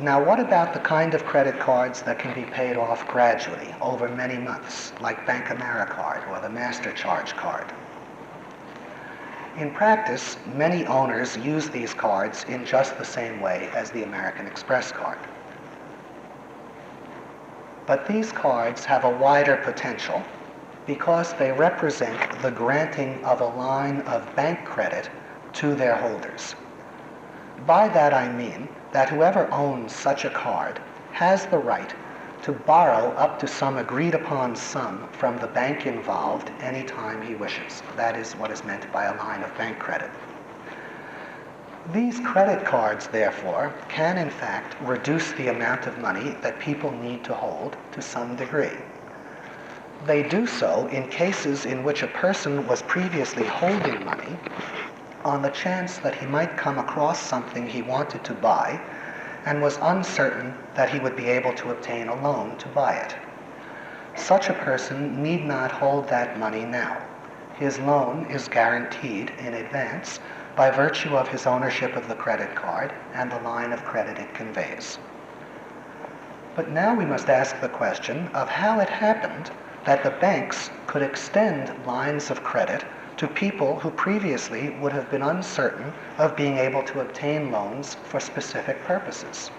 Now, what about the kind of credit cards that can be paid off gradually over many months, like Bank AmeriCard or the MasterCharge card? In practice, many owners use these cards in just the same way as the American Express card. But these cards have a wider potential because they represent the granting of a line of bank credit to their holders. By that I mean that whoever owns such a card has the right to borrow up to some agreed upon sum from the bank involved anytime he wishes. That is what is meant by a line of bank credit. These credit cards, therefore, can in fact reduce the amount of money that people need to hold to some degree. They do so in cases in which a person was previously holding money on the chance that he might come across something he wanted to buy and was uncertain that he would be able to obtain a loan to buy it. Such a person need not hold that money now. His loan is guaranteed in advance by virtue of his ownership of the credit card and the line of credit it conveys. But now we must ask the question of how it happened that the banks could extend lines of credit to people who previously would have been uncertain of being able to obtain loans for specific purposes.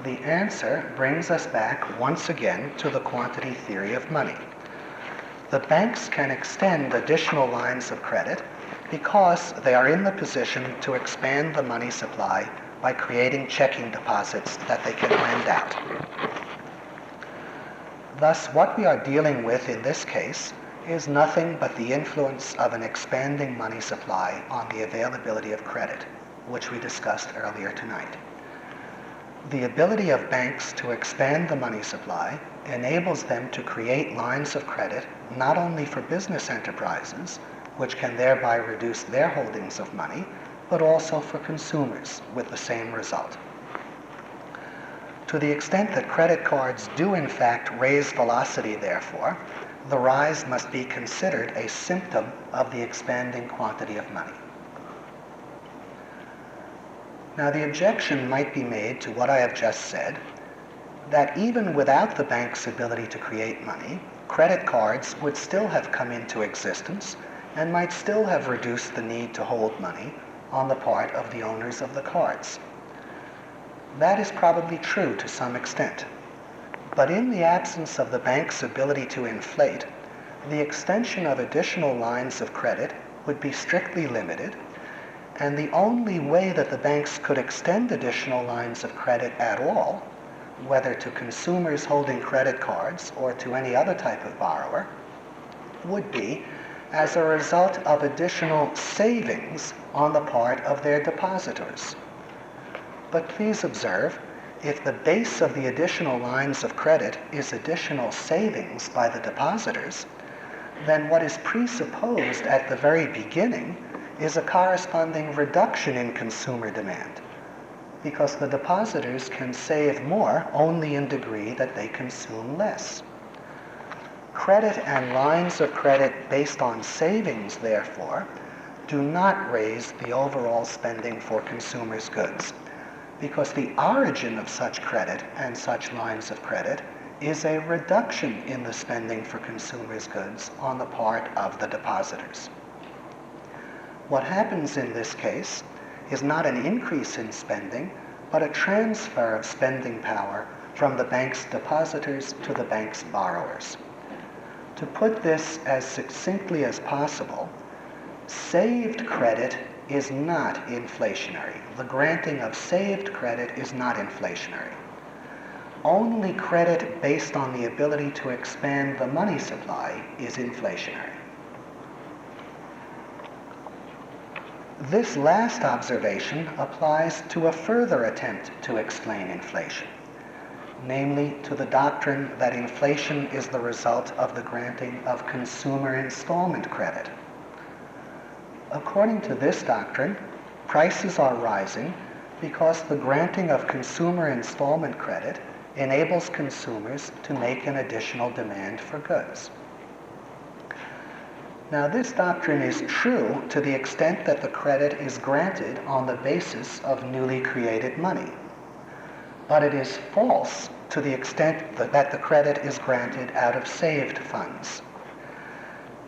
The answer brings us back once again to the quantity theory of money. The banks can extend additional lines of credit because they are in the position to expand the money supply by creating checking deposits that they can lend out. Thus, what we are dealing with in this case is nothing but the influence of an expanding money supply on the availability of credit, which we discussed earlier tonight. The ability of banks to expand the money supply enables them to create lines of credit not only for business enterprises, which can thereby reduce their holdings of money, but also for consumers with the same result. To the extent that credit cards do in fact raise velocity, therefore, the rise must be considered a symptom of the expanding quantity of money. Now, the objection might be made to what I have just said, that even without the bank's ability to create money, credit cards would still have come into existence and might still have reduced the need to hold money on the part of the owners of the cards. That is probably true to some extent. But in the absence of the bank's ability to inflate, the extension of additional lines of credit would be strictly limited, and the only way that the banks could extend additional lines of credit at all, whether to consumers holding credit cards or to any other type of borrower, would be as a result of additional savings on the part of their depositors. But please observe, if the base of the additional lines of credit is additional savings by the depositors, then what is presupposed at the very beginning is a corresponding reduction in consumer demand, because the depositors can save more only in degree that they consume less. Credit and lines of credit based on savings, therefore, do not raise the overall spending for consumers' goods, because the origin of such credit and such lines of credit is a reduction in the spending for consumers' goods on the part of the depositors. What happens in this case is not an increase in spending, but a transfer of spending power from the bank's depositors to the bank's borrowers. To put this as succinctly as possible, saved credit is not inflationary. The granting of saved credit is not inflationary. Only credit based on the ability to expand the money supply is inflationary. This last observation applies to a further attempt to explain inflation, namely to the doctrine that inflation is the result of the granting of consumer installment credit. According to this doctrine, prices are rising Because the granting of consumer installment credit enables consumers to make an additional demand for goods. Now, this doctrine is true to the extent that the credit is granted on the basis of newly created money. But it is false to the extent that the credit is granted out of saved funds.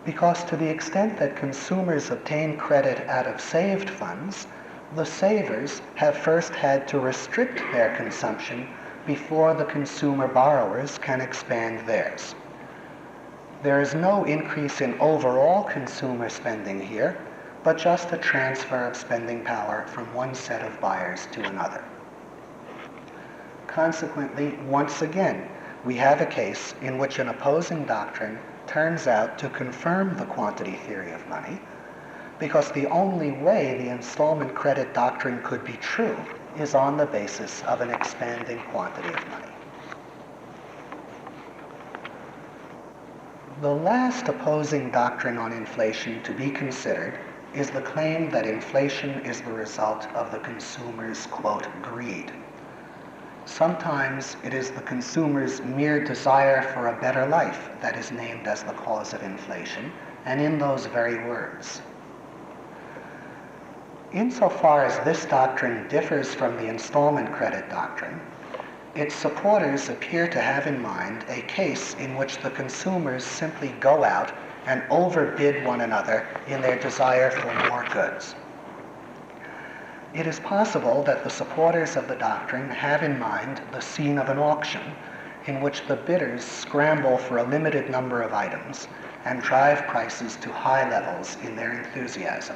Because to the extent that consumers obtain credit out of saved funds, the savers have first had to restrict their consumption before the consumer borrowers can expand theirs. There is no increase in overall consumer spending here, but just a transfer of spending power from one set of buyers to another. Consequently, once again, we have a case in which an opposing doctrine turns out to confirm the quantity theory of money, because the only way the installment credit doctrine could be true is on the basis of an expanding quantity of money. The last opposing doctrine on inflation to be considered is the claim that inflation is the result of the consumer's, quote, greed. Sometimes it is the consumer's mere desire for a better life that is named as the cause of inflation, and in those very words. Insofar as this doctrine differs from the installment credit doctrine, its supporters appear to have in mind a case in which the consumers simply go out and overbid one another in their desire for more goods. It is possible that the supporters of the doctrine have in mind the scene of an auction in which the bidders scramble for a limited number of items and drive prices to high levels in their enthusiasm.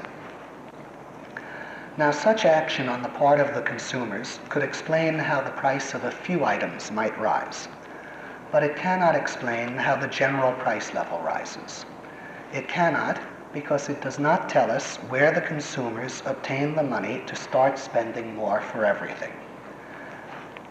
Now, such action on the part of the consumers could explain how the price of a few items might rise, but it cannot explain how the general price level rises. It cannot because it does not tell us where the consumers obtain the money to start spending more for everything.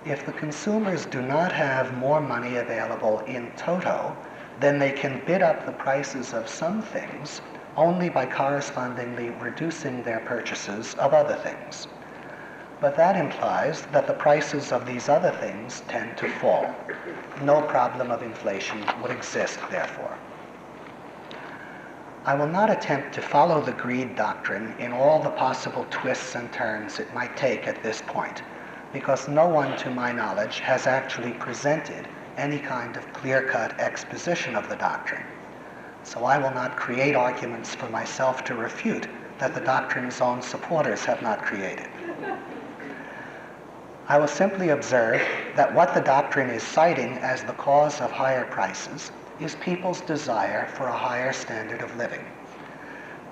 If the consumers do not have more money available in toto, then they can bid up the prices of some things only by correspondingly reducing their purchases of other things. But that implies that the prices of these other things tend to fall. No problem of inflation would exist, therefore. I will not attempt to follow the greed doctrine in all the possible twists and turns it might take at this point, because no one, to my knowledge, has actually presented any kind of clear-cut exposition of the doctrine. So I will not create arguments for myself to refute that the doctrine's own supporters have not created. I will simply observe that what the doctrine is citing as the cause of higher prices is people's desire for a higher standard of living.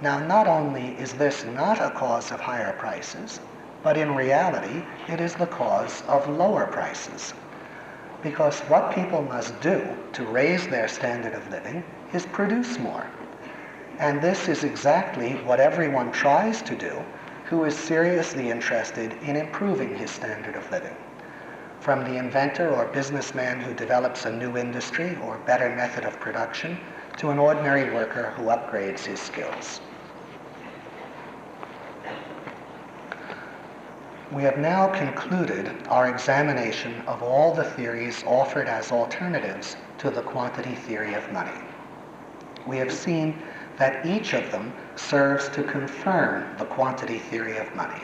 Now, not only is this not a cause of higher prices, but in reality, it is the cause of lower prices. Because what people must do to raise their standard of living is produce more. And this is exactly what everyone tries to do who is seriously interested in improving his standard of living. From the inventor or businessman who develops a new industry or better method of production to an ordinary worker who upgrades his skills. We have now concluded our examination of all the theories offered as alternatives to the quantity theory of money. We have seen that each of them serves to confirm the quantity theory of money.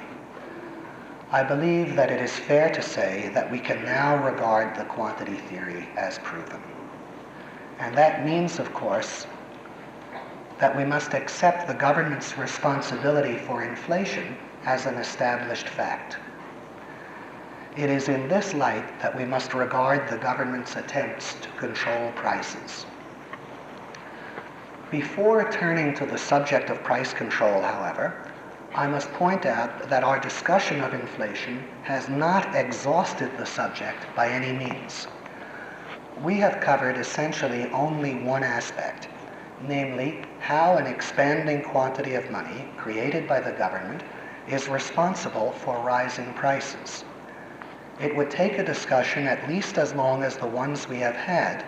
I believe that it is fair to say that we can now regard the quantity theory as proven. And that means, of course, that we must accept the government's responsibility for inflation as an established fact. It is in this light that we must regard the government's attempts to control prices. Before turning to the subject of price control, however, I must point out that our discussion of inflation has not exhausted the subject by any means. We have covered essentially only one aspect, namely how an expanding quantity of money created by the government is responsible for rising prices. It would take a discussion at least as long as the ones we have had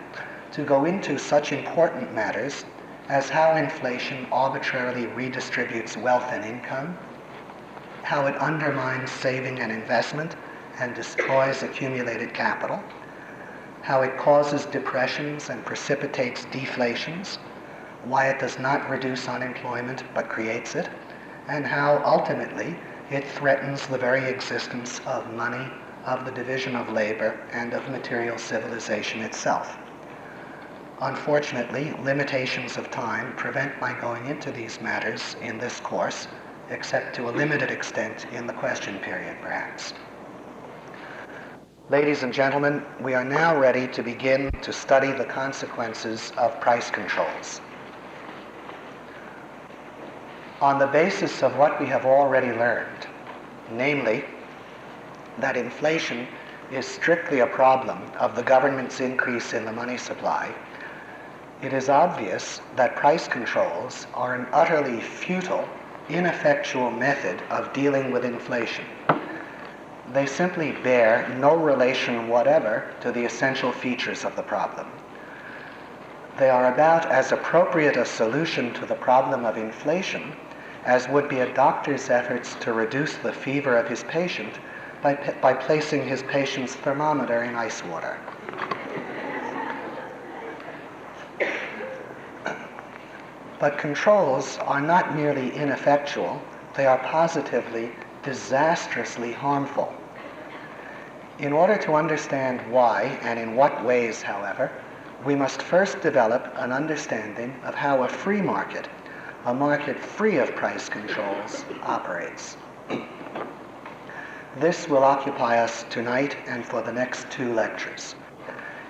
to go into such important matters as how inflation arbitrarily redistributes wealth and income, how it undermines saving and investment and destroys accumulated capital, how it causes depressions and precipitates deflations, why it does not reduce unemployment but creates it, and how ultimately it threatens the very existence of money, of the division of labor, and of material civilization itself. Unfortunately, limitations of time prevent my going into these matters in this course, except to a limited extent in the question period, perhaps. Ladies and gentlemen, we are now ready to begin to study the consequences of price controls. On the basis of what we have already learned, namely, that inflation is strictly a problem of the government's increase in the money supply, it is obvious that price controls are an utterly futile, ineffectual method of dealing with inflation. They simply bear no relation whatever to the essential features of the problem. They are about as appropriate a solution to the problem of inflation as would be a doctor's efforts to reduce the fever of his patient by placing his patient's thermometer in ice water. But controls are not merely ineffectual, they are positively, disastrously harmful. In order to understand why and in what ways, however, we must first develop an understanding of how a free market, a market free of price controls, operates. This will occupy us tonight and for the next 2 lectures.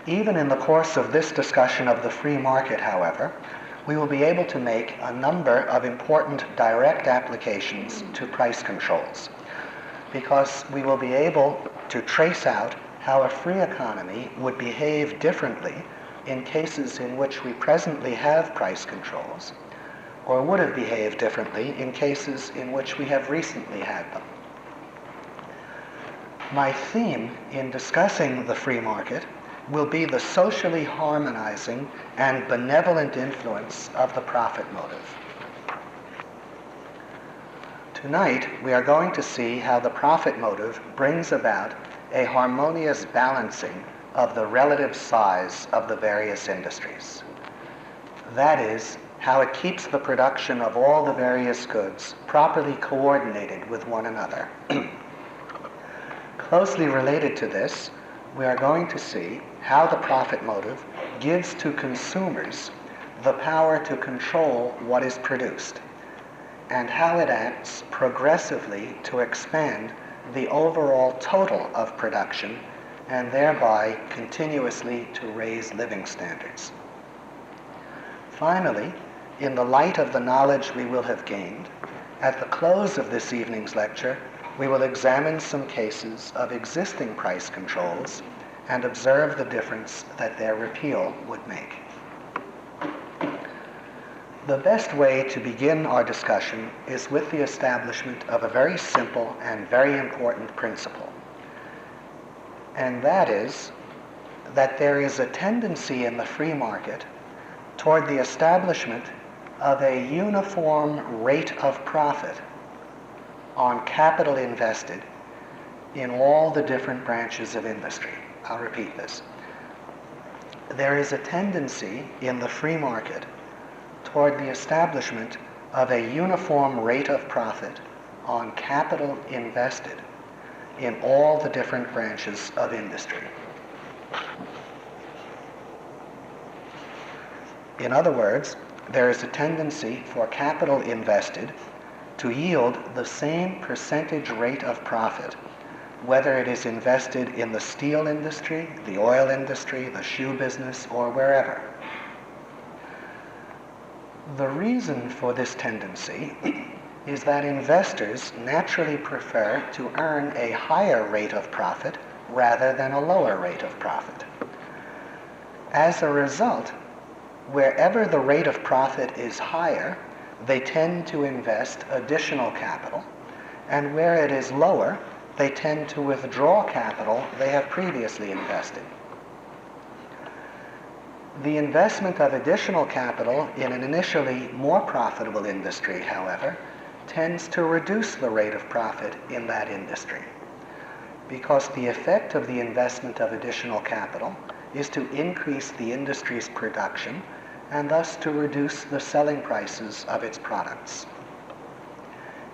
Even in the course of this discussion of the free market, however, we will be able to make a number of important direct applications to price controls, because we will be able to trace out how a free economy would behave differently in cases in which we presently have price controls, or would have behaved differently in cases in which we have recently had them. My theme in discussing the free market will be the socially harmonizing and benevolent influence of the profit motive. Tonight, we are going to see how the profit motive brings about a harmonious balancing of the relative size of the various industries. That is, how it keeps the production of all the various goods properly coordinated with one another. Closely related to this, we are going to see how the profit motive gives to consumers the power to control what is produced, and how it acts progressively to expand the overall total of production and thereby continuously to raise living standards. Finally, in the light of the knowledge we will have gained, at the close of this evening's lecture, we will examine some cases of existing price controls and observe the difference that their repeal would make. The best way to begin our discussion is with the establishment of a very simple and very important principle, and that is that there is a tendency in the free market toward the establishment of a uniform rate of profit on capital invested in all the different branches of industry. I'll repeat this. There is a tendency in the free market toward the establishment of a uniform rate of profit on capital invested in all the different branches of industry. In other words, there is a tendency for capital invested to yield the same percentage rate of profit, whether it is invested in the steel industry, the oil industry, the shoe business, or wherever. The reason for this tendency is that investors naturally prefer to earn a higher rate of profit rather than a lower rate of profit. As a result, wherever the rate of profit is higher, they tend to invest additional capital, and where it is lower, they tend to withdraw capital they have previously invested. The investment of additional capital in an initially more profitable industry, however, tends to reduce the rate of profit in that industry, because the effect of the investment of additional capital is to increase the industry's production and thus to reduce the selling prices of its products.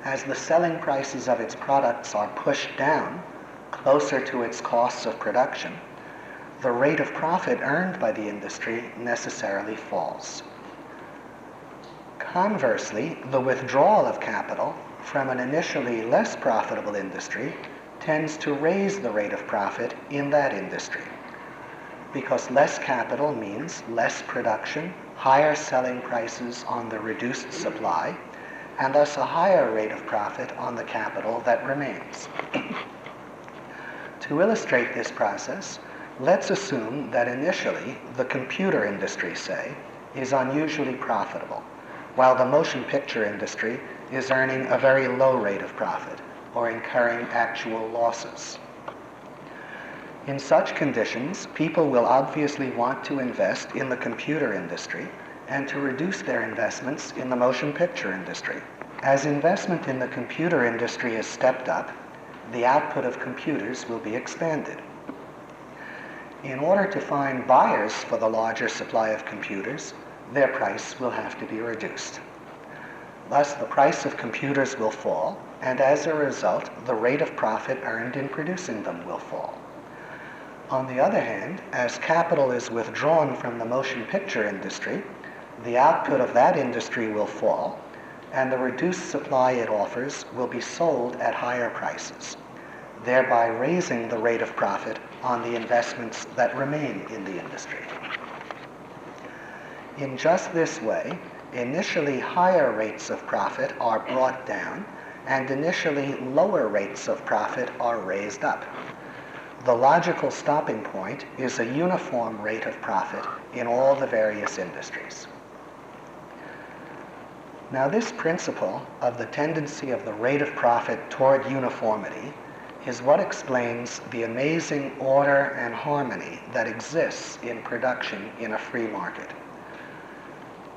As the selling prices of its products are pushed down closer to its costs of production, the rate of profit earned by the industry necessarily falls. Conversely, the withdrawal of capital from an initially less profitable industry tends to raise the rate of profit in that industry, because less capital means less production, higher selling prices on the reduced supply, and thus a higher rate of profit on the capital that remains. To illustrate this process, let's assume that initially the computer industry, say, is unusually profitable, while the motion picture industry is earning a very low rate of profit or incurring actual losses. In such conditions, people will obviously want to invest in the computer industry and to reduce their investments in the motion picture industry. As investment in the computer industry is stepped up, the output of computers will be expanded. In order to find buyers for the larger supply of computers, their price will have to be reduced. Thus, the price of computers will fall, and as a result, the rate of profit earned in producing them will fall. On the other hand, as capital is withdrawn from the motion picture industry, the output of that industry will fall, and the reduced supply it offers will be sold at higher prices, thereby raising the rate of profit on the investments that remain in the industry. In just this way, initially higher rates of profit are brought down, and initially lower rates of profit are raised up. The logical stopping point is a uniform rate of profit in all the various industries. Now, this principle of the tendency of the rate of profit toward uniformity is what explains the amazing order and harmony that exists in production in a free market.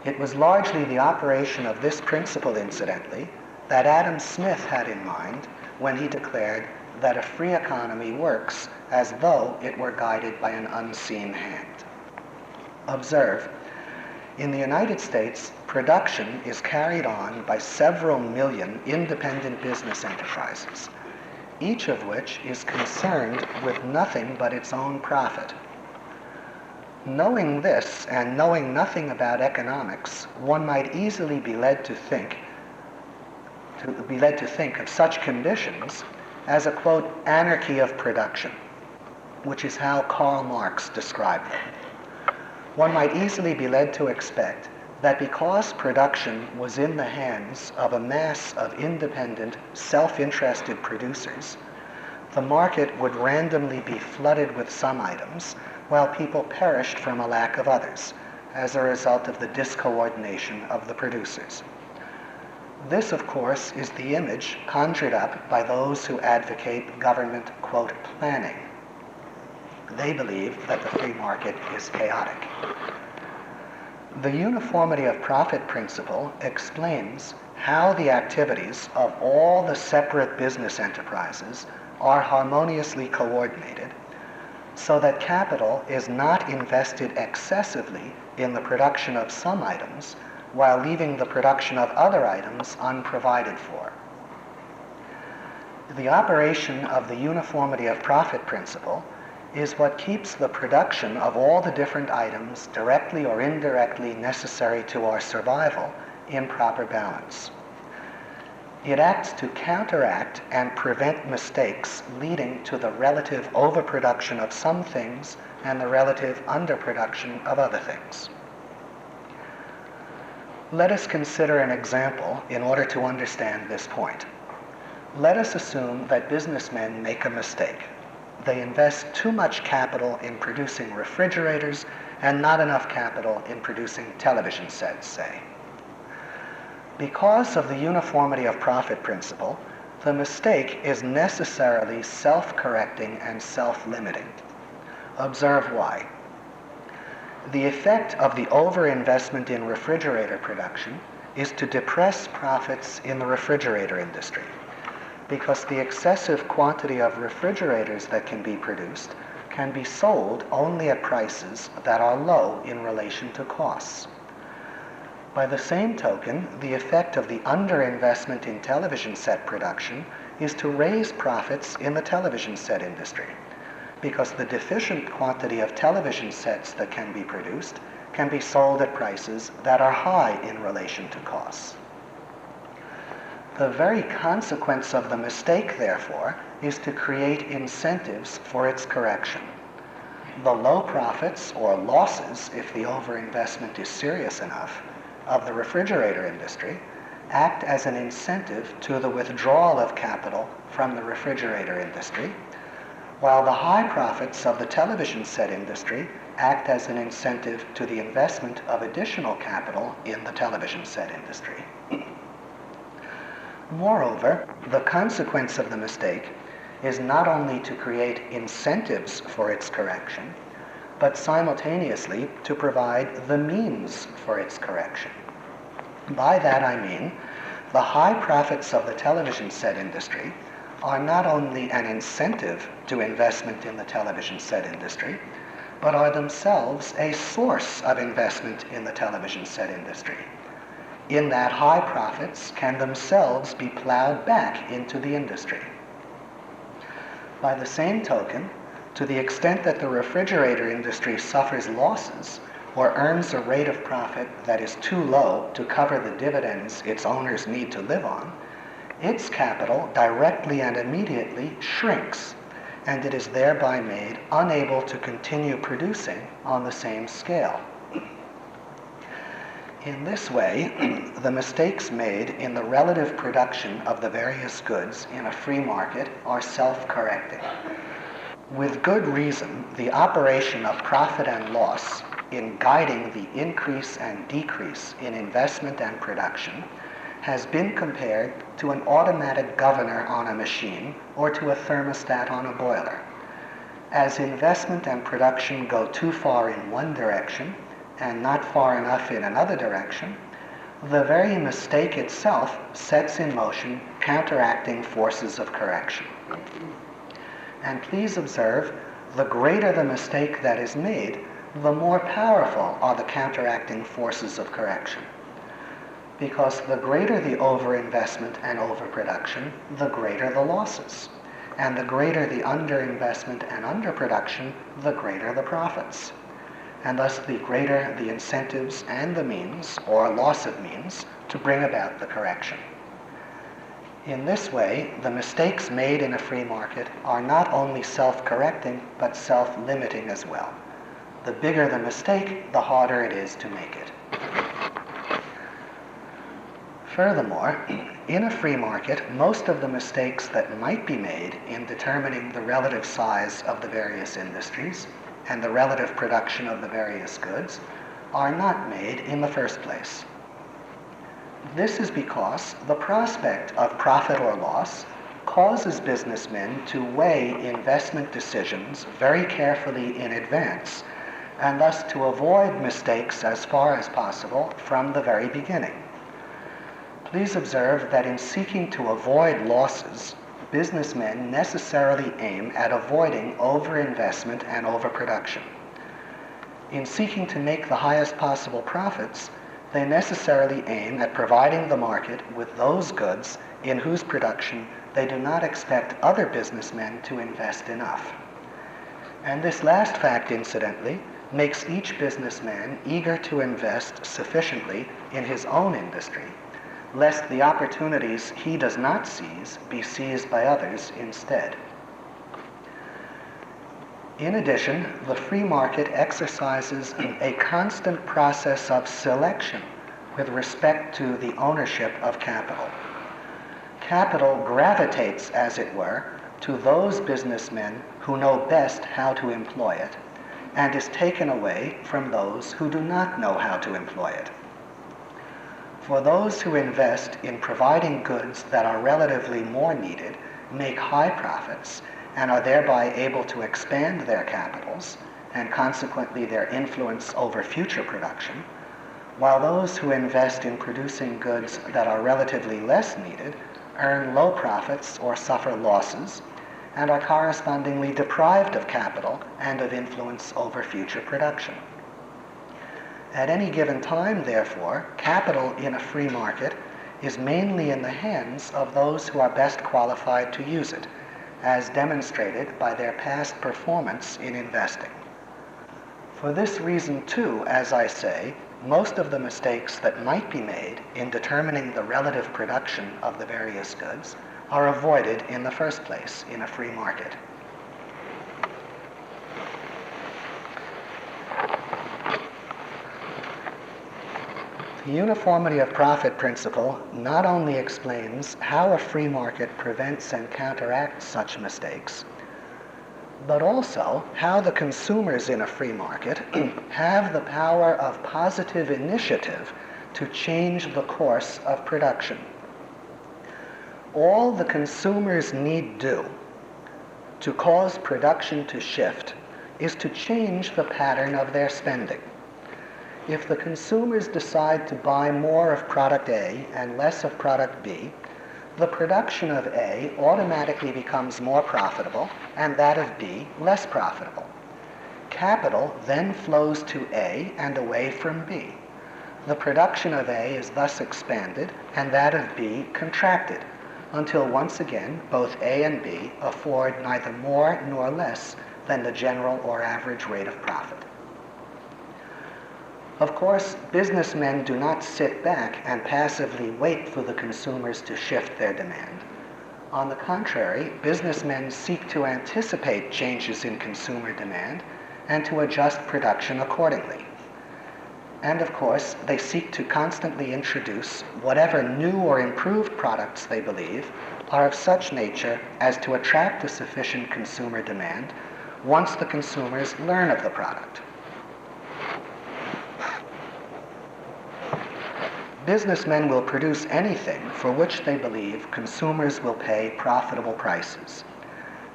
It was largely the operation of this principle, incidentally, that Adam Smith had in mind when he declared that a free economy works as though it were guided by an unseen hand. Observe, in the United States, production is carried on by several million independent business enterprises, each of which is concerned with nothing but its own profit. Knowing this and knowing nothing about economics, one might easily be led to think of such conditions as a, quote, anarchy of production, which is how Karl Marx described them. One might easily be led to expect that because production was in the hands of a mass of independent, self-interested producers, the market would randomly be flooded with some items, while people perished from a lack of others, as a result of the discoordination of the producers. This, of course, is the image conjured up by those who advocate government, quote, planning. They believe that the free market is chaotic. The uniformity of profit principle explains how the activities of all the separate business enterprises are harmoniously coordinated, so that capital is not invested excessively in the production of some items while leaving the production of other items unprovided for. The operation of the uniformity of profit principle is what keeps the production of all the different items directly or indirectly necessary to our survival in proper balance. It acts to counteract and prevent mistakes leading to the relative overproduction of some things and the relative underproduction of other things. Let us consider an example in order to understand this point. Let us assume that businessmen make a mistake. They invest too much capital in producing refrigerators and not enough capital in producing television sets, say. Because of the uniformity of profit principle, the mistake is necessarily self-correcting and self-limiting. Observe why. The effect of the overinvestment in refrigerator production is to depress profits in the refrigerator industry, because the excessive quantity of refrigerators that can be produced can be sold only at prices that are low in relation to costs. By the same token, the effect of the underinvestment in television set production is to raise profits in the television set industry, because the deficient quantity of television sets that can be produced can be sold at prices that are high in relation to costs. The very consequence of the mistake, therefore, is to create incentives for its correction. The low profits, or losses if the overinvestment is serious enough, of the refrigerator industry act as an incentive to the withdrawal of capital from the refrigerator industry, while the high profits of the television set industry act as an incentive to the investment of additional capital in the television set industry. Moreover, the consequence of the mistake is not only to create incentives for its correction, but simultaneously to provide the means for its correction. By that I mean, the high profits of the television set industry are not only an incentive to investment in the television set industry, but are themselves a source of investment in the television set industry, in that high profits can themselves be plowed back into the industry. By the same token, to the extent that the refrigerator industry suffers losses or earns a rate of profit that is too low to cover the dividends its owners need to live on, its capital directly and immediately shrinks, and it is thereby made unable to continue producing on the same scale. In this way, the mistakes made in the relative production of the various goods in a free market are self-correcting. With good reason, the operation of profit and loss in guiding the increase and decrease in investment and production has been compared to an automatic governor on a machine or to a thermostat on a boiler. As investment and production go too far in one direction and not far enough in another direction, the very mistake itself sets in motion counteracting forces of correction. And please observe, the greater the mistake that is made, the more powerful are the counteracting forces of correction. Because the greater the overinvestment and overproduction, the greater the losses. And the greater the underinvestment and underproduction, the greater the profits. And thus the greater the incentives and the means, or loss of means, to bring about the correction. In this way, the mistakes made in a free market are not only self-correcting, but self-limiting as well. The bigger the mistake, the harder it is to make it. Furthermore, in a free market, most of the mistakes that might be made in determining the relative size of the various industries and the relative production of the various goods are not made in the first place. This is because the prospect of profit or loss causes businessmen to weigh investment decisions very carefully in advance, and thus to avoid mistakes as far as possible from the very beginning. Please observe that in seeking to avoid losses, businessmen necessarily aim at avoiding overinvestment and overproduction. In seeking to make the highest possible profits, they necessarily aim at providing the market with those goods in whose production they do not expect other businessmen to invest enough. And this last fact, incidentally, makes each businessman eager to invest sufficiently in his own industry, lest the opportunities he does not seize be seized by others instead. In addition, the free market exercises a constant process of selection with respect to the ownership of capital. Capital gravitates, as it were, to those businessmen who know best how to employ it, and is taken away from those who do not know how to employ it. For those who invest in providing goods that are relatively more needed make high profits and are thereby able to expand their capitals and consequently their influence over future production, while those who invest in producing goods that are relatively less needed earn low profits or suffer losses, and are correspondingly deprived of capital and of influence over future production. At any given time, therefore, capital in a free market is mainly in the hands of those who are best qualified to use it, as demonstrated by their past performance in investing. For this reason, too, as I say, most of the mistakes that might be made in determining the relative production of the various goods are avoided in the first place in a free market. The uniformity of profit principle not only explains how a free market prevents and counteracts such mistakes, but also how the consumers in a free market have the power of positive initiative to change the course of production. All the consumers need do to cause production to shift is to change the pattern of their spending. If the consumers decide to buy more of product A and less of product B, the production of A automatically becomes more profitable and that of B less profitable. Capital then flows to A and away from B. The production of A is thus expanded and that of B contracted, until once again both A and B afford neither more nor less than the general or average rate of profit. Of course, businessmen do not sit back and passively wait for the consumers to shift their demand. On the contrary, businessmen seek to anticipate changes in consumer demand and to adjust production accordingly. And of course, they seek to constantly introduce whatever new or improved products they believe are of such nature as to attract a sufficient consumer demand once the consumers learn of the product. Businessmen will produce anything for which they believe consumers will pay profitable prices,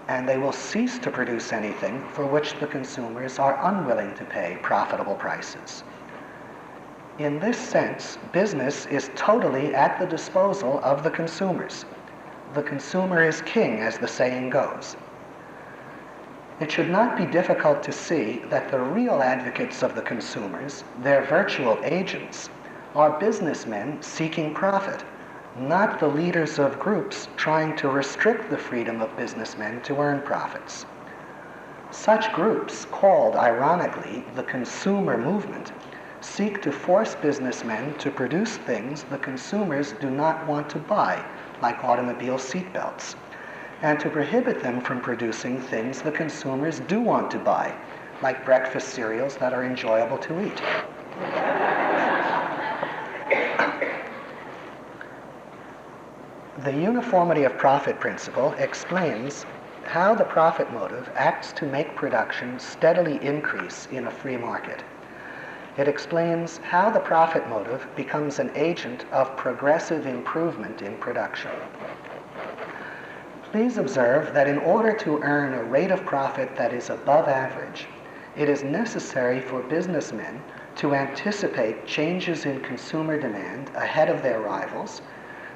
and they will cease to produce anything for which the consumers are unwilling to pay profitable prices. In this sense, business is totally at the disposal of the consumers. The consumer is king, as the saying goes. It should not be difficult to see that the real advocates of the consumers, their virtual agents, are businessmen seeking profit, not the leaders of groups trying to restrict the freedom of businessmen to earn profits. Such groups, called ironically the consumer movement, seek to force businessmen to produce things the consumers do not want to buy, like automobile seatbelts, and to prohibit them from producing things the consumers do want to buy, like breakfast cereals that are enjoyable to eat. The uniformity of profit principle explains how the profit motive acts to make production steadily increase in a free market. It explains how the profit motive becomes an agent of progressive improvement in production. Please observe that in order to earn a rate of profit that is above average, it is necessary for businessmen to anticipate changes in consumer demand ahead of their rivals,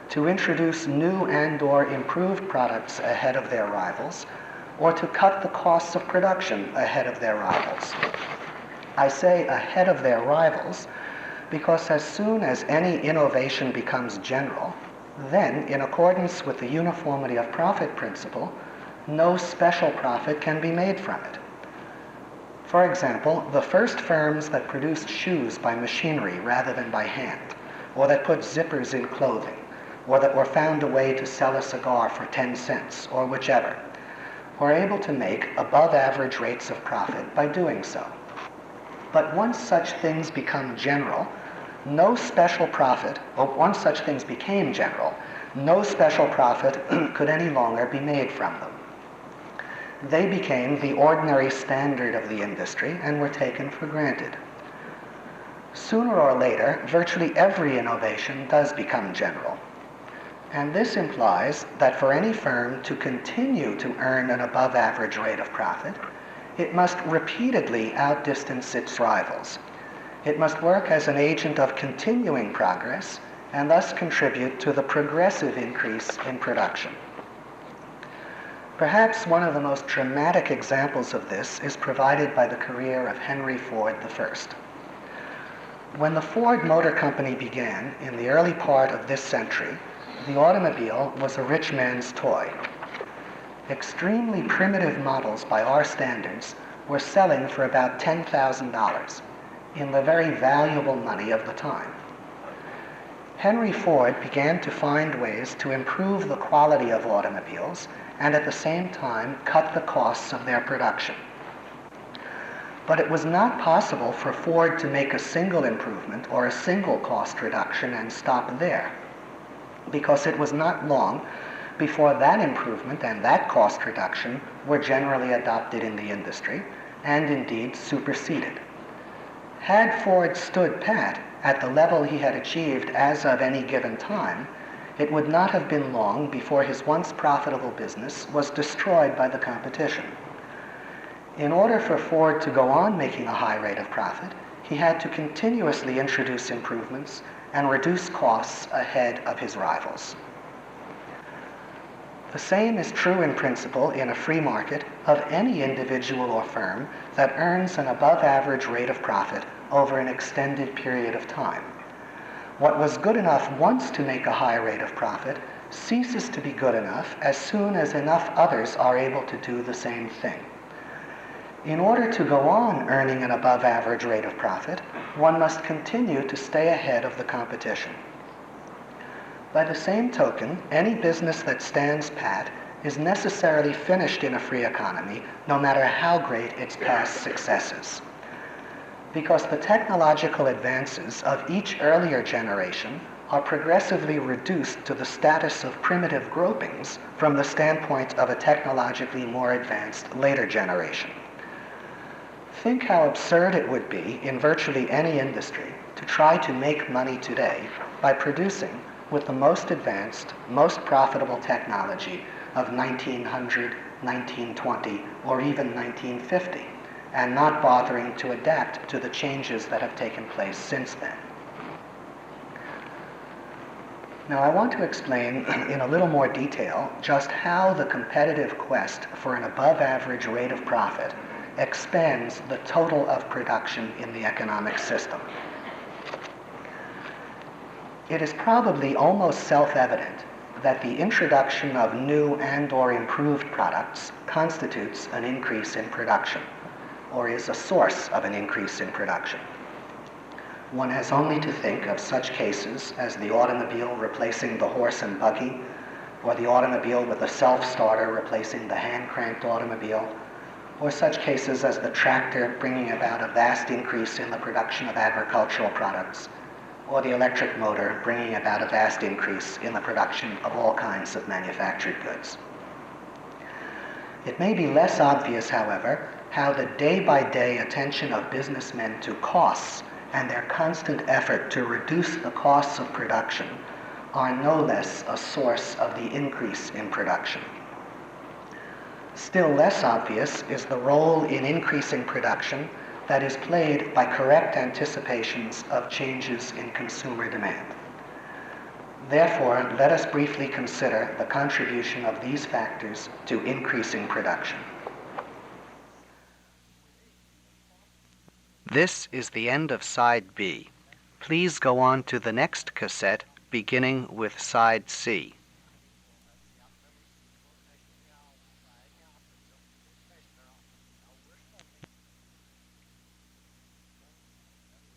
to introduce new and/or improved products ahead of their rivals, or to cut the costs of production ahead of their rivals. I say ahead of their rivals because as soon as any innovation becomes general, then, in accordance with the uniformity of profit principle, no special profit can be made from it. For example, the first firms that produced shoes by machinery rather than by hand, or that put zippers in clothing, or that were found a way to sell a cigar for 10 cents, or whichever, were able to make above average rates of profit by doing so. But once such things become general, no special profit, or once such things became general, no special profit could any longer be made from them. They became the ordinary standard of the industry and were taken for granted. Sooner or later, virtually every innovation does become general. And this implies that for any firm to continue to earn an above average rate of profit, it must repeatedly outdistance its rivals. It must work as an agent of continuing progress and thus contribute to the progressive increase in production. Perhaps one of the most dramatic examples of this is provided by the career of Henry Ford I. When the Ford Motor Company began in the early part of this century, the automobile was a rich man's toy. Extremely primitive models by our standards were selling for about $10,000 in the very valuable money of the time. Henry Ford began to find ways to improve the quality of automobiles and at the same time cut the costs of their production. But it was not possible for Ford to make a single improvement or a single cost reduction and stop there, because it was not long before that improvement and that cost reduction were generally adopted in the industry and indeed superseded. Had Ford stood pat at the level he had achieved as of any given time, it would not have been long before his once profitable business was destroyed by the competition. In order for Ford to go on making a high rate of profit, he had to continuously introduce improvements and reduce costs ahead of his rivals. The same is true in principle in a free market of any individual or firm that earns an above-average rate of profit over an extended period of time. What was good enough once to make a high rate of profit ceases to be good enough as soon as enough others are able to do the same thing. In order to go on earning an above-average rate of profit, one must continue to stay ahead of the competition. By the same token, any business that stands pat is necessarily finished in a free economy, no matter how great its past successes. Because the technological advances of each earlier generation are progressively reduced to the status of primitive gropings from the standpoint of a technologically more advanced later generation. Think how absurd it would be in virtually any industry to try to make money today by producing with the most advanced, most profitable technology of 1900, 1920, or even 1950, and not bothering to adapt to the changes that have taken place since then. Now, I want to explain in a little more detail just how the competitive quest for an above-average rate of profit expands the total of production in the economic system. It is probably almost self-evident that the introduction of new and/or improved products constitutes an increase in production, or is a source of an increase in production. One has only to think of such cases as the automobile replacing the horse and buggy, or the automobile with a self-starter replacing the hand-cranked automobile, or such cases as the tractor bringing about a vast increase in the production of agricultural products, or the electric motor bringing about a vast increase in the production of all kinds of manufactured goods. It may be less obvious, however, how the day-by-day attention of businessmen to costs and their constant effort to reduce the costs of production are no less a source of the increase in production. Still less obvious is the role in increasing production that is played by correct anticipations of changes in consumer demand. Therefore, let us briefly consider the contribution of these factors to increasing production. This is the end of Side B. Please go on to the next cassette, beginning with Side C.